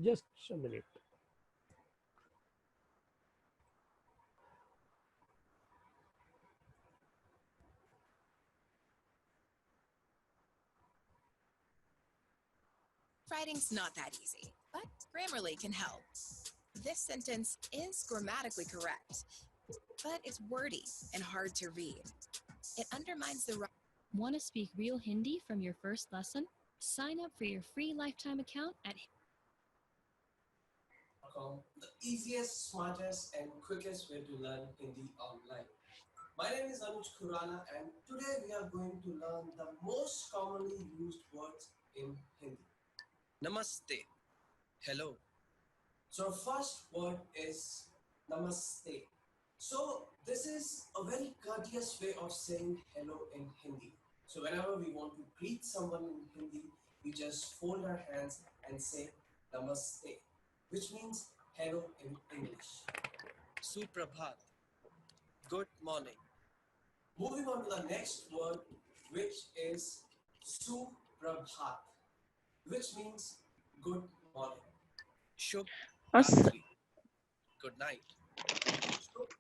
Just a minute. Writing's not that easy, but Grammarly can help. This sentence is grammatically correct, but it's wordy and hard to read. It undermines the Want to speak real Hindi from your first lesson? Sign up for your free lifetime account at the easiest, smartest, and quickest way to learn Hindi online. My name is Anuj Khurana, and today we are going to learn the most commonly used words in Hindi. Namaste. Hello. So our first word is Namaste. So this is a very courteous way of saying hello in Hindi. So whenever we want to greet someone in Hindi, we just fold our hands and say Namaste, which means hello in English. Suprabhat. Good morning. Moving on to the next word, which is Suprabhat, which means good morning. Shubh Ratri. Good night. Shubh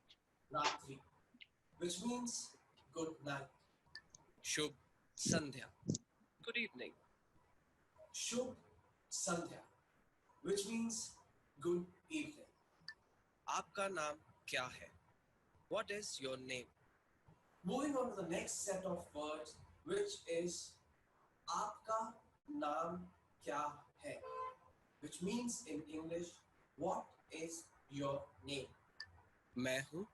Ratri, which means good night. Shubh Sandhya. Good evening. Shubh Sandhya, which means good evening. Aapka naam kya hai? What is your name? Moving on to the next set of words, which is Aapka naam kya hai? Which means in English, what is your name? Main hu.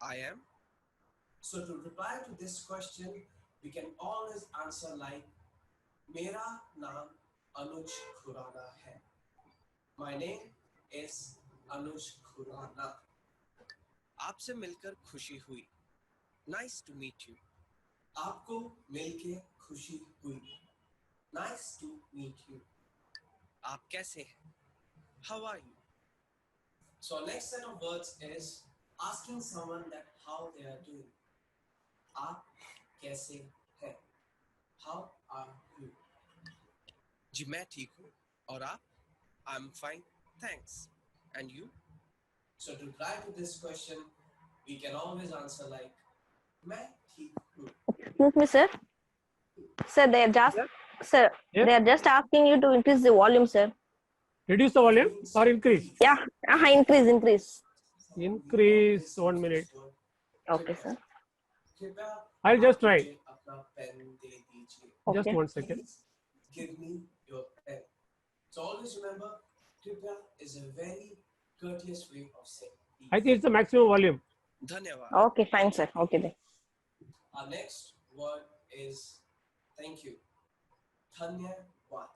I am. So to reply to this question, we can always answer like, Mera naam Anuj Khurana hai. My name is Anuj Khurana. आपसे मिलकर खुशी हुई. Nice to meet you. आपको मिलके खुशी हुई. Nice to meet you. आप कैसे हैं? How are you? So our next set of words is asking someone that how they are doing. आप कैसे हैं? How are you? जी मैं ठीक हूँ. और आप? I'm fine, thanks. And you? So to reply to this question, we can always answer like, मैं ठीक हूँ. Excuse me, sir. Sir, they are just they are just asking you to increase the volume, sir. Reduce the volume or increase? Yeah, increase. Increase 1 minute. Okay, sir. I'll just try. Okay. Just 1 second. Please give me your pen. So always remember, Kripya is a very courteous way of saying please. I think it's the maximum volume. Dhanyavad. Okay, fine, sir. Okay then. Our next word is thank you. Dhanyavad.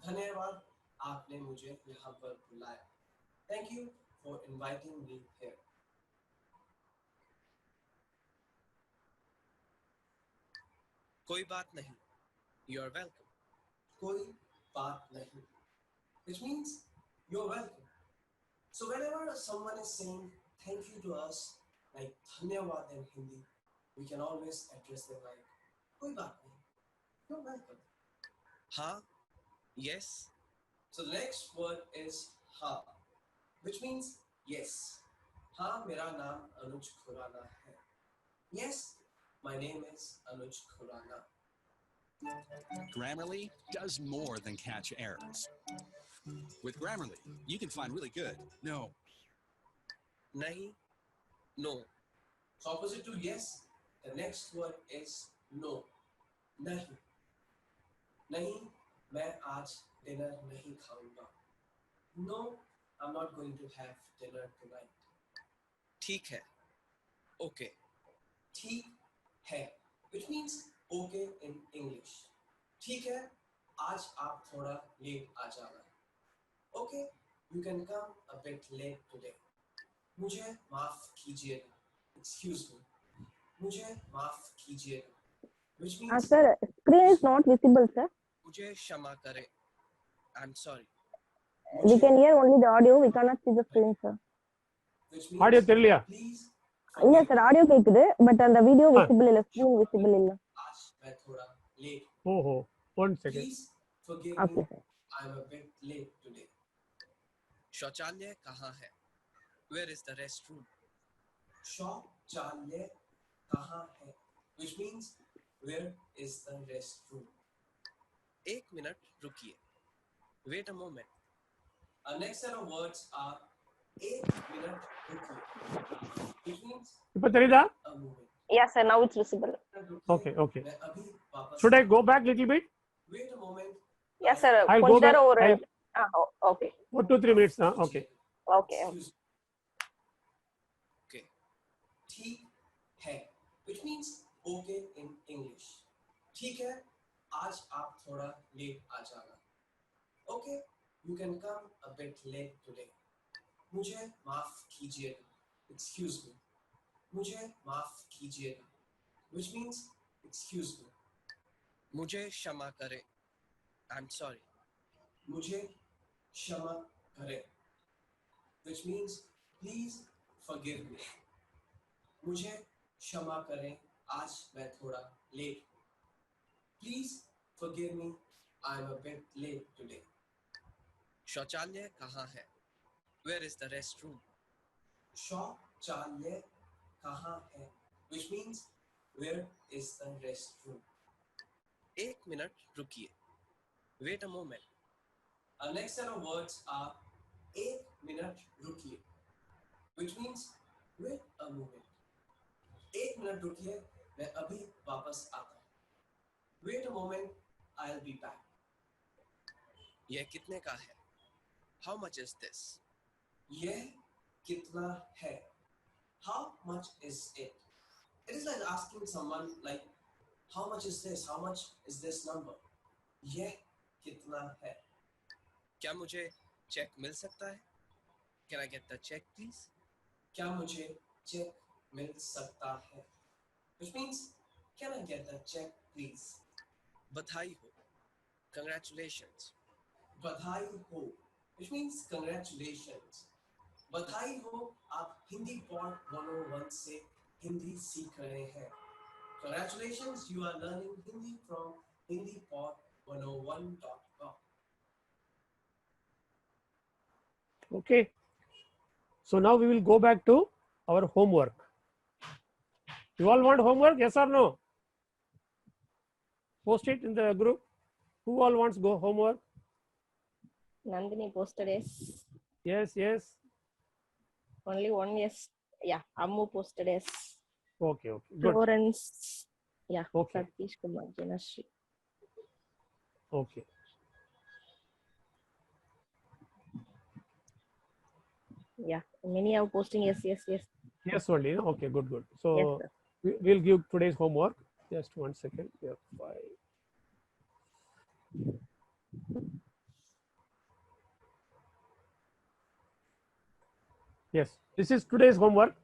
Dhanyavad, आपने मुझे यहाँ पर बुलाया. Thank you for inviting me here. कोई बात नहीं. You are welcome. कोई बात नहीं, which means you're welcome. So whenever someone is saying thank you to us, like धन्यवाद in Hindi, we can always address them like कोई बात नहीं. You're welcome. हाँ, yes. So the next word is हाँ, which means yes. हाँ, मेरा नाम अनुज खुराना है. Yes, my name is Anuj Khurana. Grammarly does more than catch errors. With Grammarly, you can find really good. No. नहीं, no. So opposite to yes, the next word is no. नहीं. नहीं, मैं आज dinner नहीं खाऊंगा. No, I'm not going to have dinner tonight. ठीक है. Okay. ठीक है, which means okay in English. ठीक है, आज आप थोड़ा लेट आ जाना. Okay, you can come a bit late today. मुझे माफ कीजिएगा. Excuse me. मुझे माफ कीजिएगा. Which means Sir, screen is not visible, sir. मुझे क्षमा करें. I'm sorry. We can hear only the audio. We cannot see the screen, sir. which audio means தெரியலையா? please இல்ல சார் ஆடியோ கேக்குது பட் அந்த வீடியோ விசிபிள் இல்ல screen visible இல்ல आज मैं थोड़ा late. ஓஹோ, 1 second. Please forgive Okay, me. sir. I'm a bit late today. शौचालय कहाँ है? Where is the restroom? शौचालय कहाँ है? Which means where is the restroom? एक मिनट रुकिए. Wait a moment. Our next set of words are एक minute रुकिए. Which means இப்போ தெரியுதா? a moment. Yeah, sir. Now it's visible. Okay, okay. मैं अभी वापस. Should I go back little bit? Wait a moment. Yeah, sir. I'll go கொஞ்ச back. நேரம் ஒரு okay. For 2-3 minutes. Okay. Okay. Excuse me. Okay. ठीक है. Which means okay in English. ठीक है. आज आप थोड़ा लेट आ जाना. Okay. You can come a bit late today. मुझे माफ कीजिएगा. Excuse me. मुझे माफ कीजिएगा. Which means excuse me. मुझे क्षमा करें. I'm sorry. मुझे क्षमा करें. Which means please forgive me. मुझे क्षमा करें. आज मैं थोड़ा late. Please forgive me. I'm a bit late today. शौचालय कहाँ है? Where is the restroom? शौचालय कहाँ है? Which means where is the restroom? एक मिनट रुकिए. Wait a moment. Our next set of words are एक मिनट रुकिए. Which means wait a moment. एक मिनट रुकिए, मैं अभी वापस आता हूँ. Wait a moment, I'll be back. यह कितने का है? How much is this? यह कितना है? How much is it? It is like asking someone like, how much is this? How much is this number? यह कितना है? क्या मुझे चेक मिल सकता है? Can I get the check, please? क्या मुझे चेक मिल सकता है? Which means, can I get the check, please? बधाई हो. Congratulations. बधाई हो. Which means congratulations. बधाई हो, आप हिंदी पॉड 101 से हिंदी सीख रहे हैं. Congratulations, you are learning Hindi from hindipod101.com. Okay. So now we will go back to our homework. You all want homework? Yes or no? Post it in the group. Who all wants go homework? Nandini posted yes. Yes, yes. Only one yes. Yeah, Ammu posted yes. Okay, okay. Good. Florence. Yeah. Okay. Satish Kumar Janashri. Okay. Yeah. Many are posting yes, yes, yes. Yes, only. No? Okay, good, good. So Yes, sir. we'll give today's homework. Just 1 second. Yeah, 5. Yes, this is today's homework.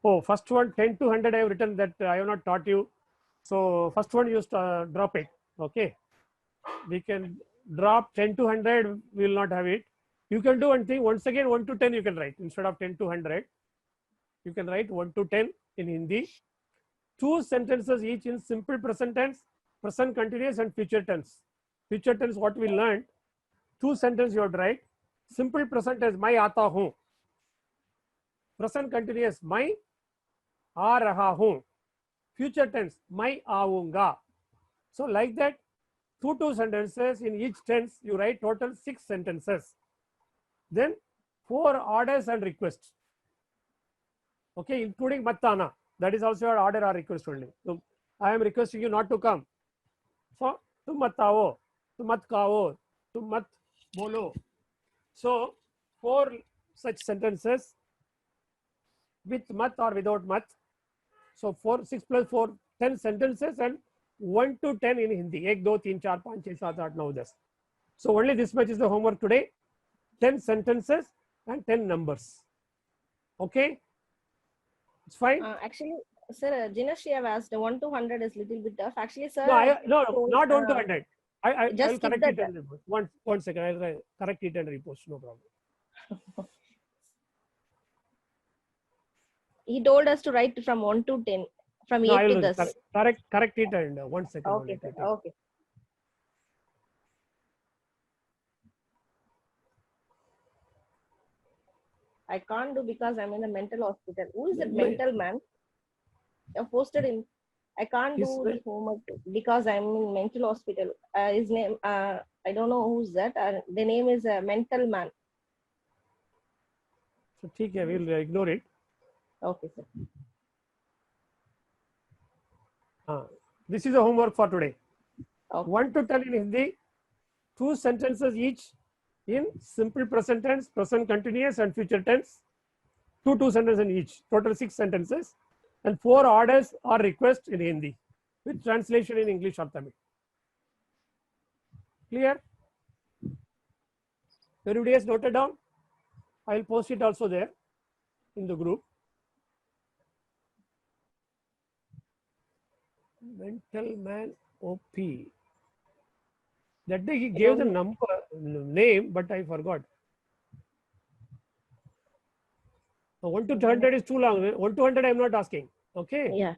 Oh, first one 10 to 100 I have written that I have not taught you. So first one you drop it. Okay, we can drop 10 to 100. We will not have it. You can do one thing. Once again 1 to 10 you can write instead of 10 to 100. You can write 1 to 10 in Hindi. 2 sentences each in simple present tense, present continuous and future tense. Future tense what we learned, 2 sentences you have to write. Simple present tense मैं आता हूँ. Present continuous मैं आ रहा हूँ. Future tense मैं आऊँगा. So like that 2 sentences in each tense you write total 6 sentences. Then 4 orders and requests. Okay, including matana. That is also your order or request only. So I am requesting you not to come. So तुम मत आओ, तुम मत खाओ, तुम मत बोलो. So 4 such sentences with mat or without mat. So 6 plus 4, 10 sentences and 1 to 10 in Hindi. 1, 2, 3, 4, 5, 6, 7, 8, 9, 10. So only this much is the homework today. 10 sentences and 10 numbers. Okay? It's fine? Actually, sir, Jinashri have asked 1 to 100 is little bit tough. Actually, sir. No, not 1 to 100. I'll just correct it and repost. One second, I'll correct it and repost. No problem. He told us to write from 1 to 10, from 8 to this. Correct it and 1 second. Okay, sir. Okay. I can't do because I'm in a mental hospital. Who is that mental man? You're posted in. I can't do the homework because I'm in mental hospital. His name, I don't know who's that. The name is mental man. So, okay, we'll ignore it. Okay, sir. This is the homework for today. Okay. 1 to 10 in Hindi, 2 sentences each in simple present tense, present continuous and future tense. 2 sentences in each, total 6 sentences, and 4 orders or requests in Hindi with translation in English or Tamil. Clear? Everybody has noted down? I will post it also there in the group. Mental man OP. That day he gave the name, but I forgot. 1 to 100 is too long. 1 to 100 I am not asking. Okay. Yeah.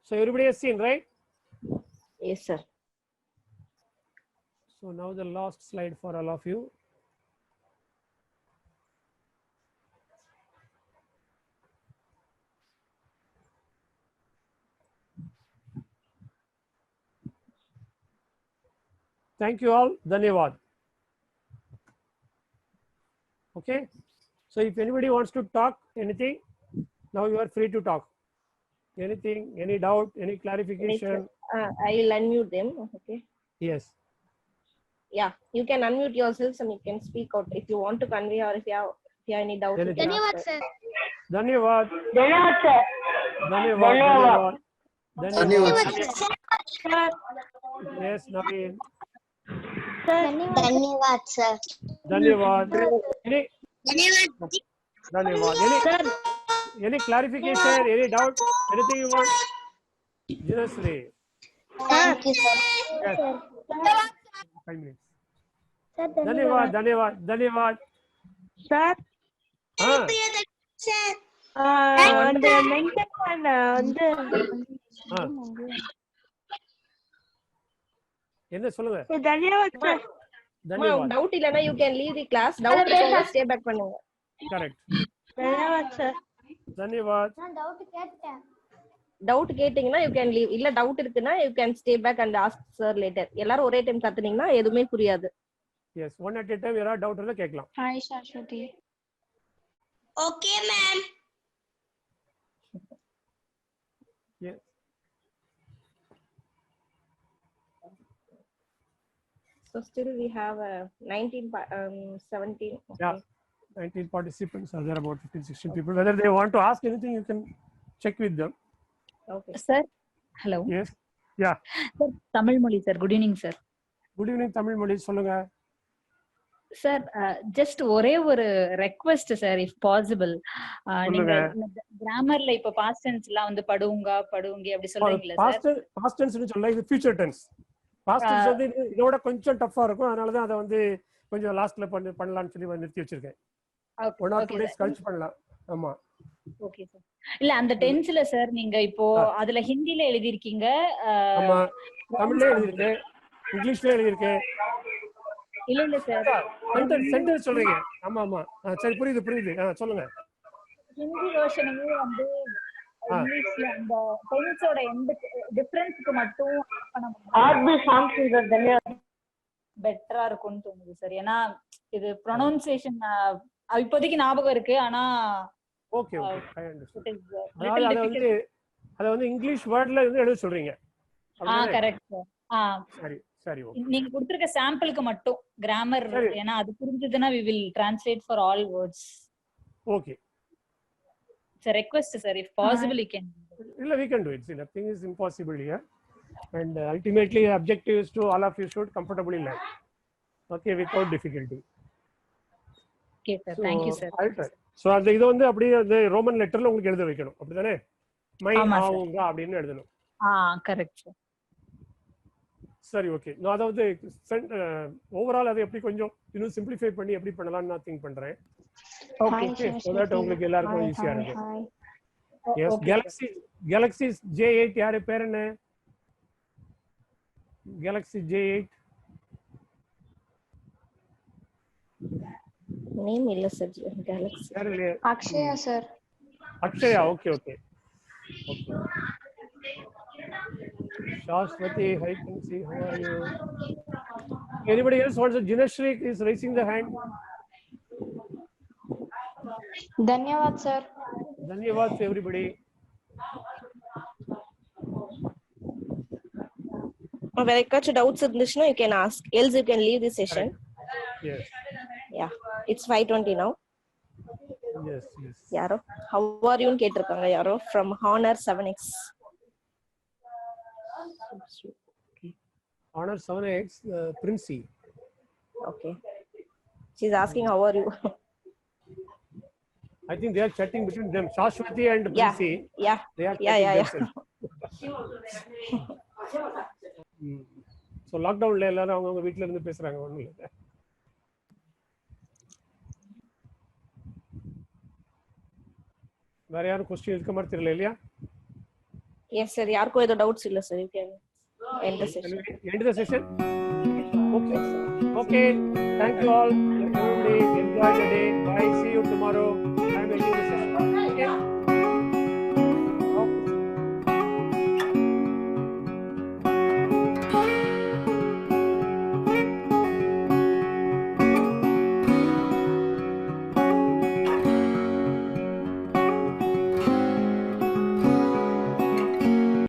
So everybody has seen, right? Yes, sir. So now the last slide for all of you. Thank you all. Dhanyavad. Okay. So if anybody wants to talk anything, now you are free to talk. Anything, any doubt, any clarification? I will unmute them. Okay. Yes. Yeah, you can unmute yourselves and you can speak out if you want to convey or if you have any doubt. Dhanyavad, sir. Dhanyavad. Dhanyavad, sir. Dhanyavad. Dhanyavad, sir. Yes, Naveen. Dhanyavad, sir. Dhanyavad. Dhanyavad. Any clarification, any doubt, anything you want? Jinasri. Thank you, sir. Yes. 5 minutes. Dhanyavad. Sir. அந்த mental வந்து என்ன சொல்லுங்க? தன்யவாத் sir. Doubt இல்லனா you can leave the class. Doubt இல்லனா stay back பண்ணுங்க. Correct. தன்யவாத் sir. Dhanyavad. நான் doubt கேட்டேன். Doubt கேட்டிங்கனா you can leave. இல்ல டவுட் இருக்குனா you can stay back and ask sir later. எல்லாரும் ஒரே டைம் கத்துனீங்கனா எதுமே புரியாது. Yes, one at a time. யாரா டவுட் இருந்தா கேட்கலாம். Hi Shashwati. Okay ma'am. Yes. So still we have 17. Okay. Yeah, 19 participants. Are there about 15-16 people? Whether they want to ask anything, you can check with them. Okay. Sir, hello. Yes. Yeah. Sir, Tamil Moli sir. Good evening sir. Good evening, Tamil Moli. சொல்லுங்க. Sir, just ஒரே ஒரு request sir, if possible. நீங்க கிராமர்ல இப்ப past tense எல்லாம் வந்து படுங்க படுங்க அப்படி சொல்றீங்களா சார்? Past tense னு சொல்ல இது future tense. Past tense வந்து இதோட கொஞ்சம் டஃப்பா இருக்கும். அதனால தான் அத வந்து கொஞ்சம் லாஸ்ட்ல பண்ணலாம்னு சொல்லி நிறுத்தி வச்சிருக்கேன். 1 or 2 days கழிச்சு பண்ணலாம். ஆமா. Okay sir. இல்ல அந்த டென்ஸ்ல சார் நீங்க இப்போ அதுல ஹிந்தில எழுதி இருக்கீங்க, ஆமா தமிழ்ல எழுதிருக்கு, இங்கிலீஷ்ல எழுதிருக்கு. இல்ல சார் சென்டென்ஸ் சொல்றீங்க. ஆமா ஆமா சரி புரியுது சொல்லுங்க. ஹிந்தி வெர்ஷனவே வந்து இங்கிலீஷ்ல அந்த டென்ஸோட எந்த டிஃபரன்ஸ்க்கு மட்டும் பெட்டரா இருக்கும்னு தோணுது சார். ஏன்னா இது ப்ரொனவுன்சியேஷன் இப்போதைக்கு ஞாபகம் இருக்கு, ஆனா ஓகே ஐ அண்டர்ஸ்டாண்ட். அத வந்து இங்கிலீஷ் வேர்ட்ல இருந்து எழுத சொல்றீங்க. Correct sir. சரி சரி ஓகே. நீங்க கொடுத்திருக்க சாம்பிளுக்கு மட்டும் கிராமர், ஏன்னா அது புரிஞ்சதுன்னா we will translate for all words. Okay. It's a request sir, if possible you can. Illa we can do it. See, nothing is impossible here, and ultimately the objective is to all of you should comfortably learn, okay, without difficulty. Okay sir, thank you sir. I'll try. So அந்த இது வந்து அப்படியே அந்த Roman லெட்டர்ல உங்களுக்கு எழுத வைக்கணும், அப்படிதானே? மை ஆவுங்க அப்படினு எழுதணும். Correct sir. சரி ஓகே. நான் அதாவது ஓவரால் அதை எப்படி கொஞ்சம் இன்னும் சிம்பிளிஃபை பண்ணி எப்படி பண்ணலாம்னு நான் திங்க் பண்றேன். ஓகே சோ தட் உங்களுக்கு எல்லாருக்கும் ஈஸியா இருக்கும். எஸ் Galaxy J8 யாரு பேர் என்ன? Galaxy J8 நேம் இல்ல sir. Galaxy Akshaya sir. Akshaya okay okay. Shashwati, hi Kunsi, how are you? Anybody else wants? Jinashri is raising the hand. Dhanyawad sir. Dhanyawad to everybody. When I catch doubts இருந்துச்சுனா you can ask, else you can leave the session. Yes. Yeah, it's 5:20 now. Yes. யாரோ how are you னு கேட்டிருக்காங்க யாரோ from Honor 7X. Honor 7X, Princey. Okay. She's asking how are you. I think they are chatting between them. Shashwati and Princey. Yeah. They are chatting. So lockdown la எல்லாரும் அவங்க வீட்ல இருந்து பேசுறாங்க ஒண்ணும் இல்ல. வேற யாரும் क्वेश्चन இருக்க மாதிரி தெரியல இல்லையா? Yes sir, யாருக்கும் ஏதோ டவுட்ஸ் இல்ல sir. You can end the session. End the session. Okay. Thank you all. Everybody enjoy the day. Bye. See you tomorrow.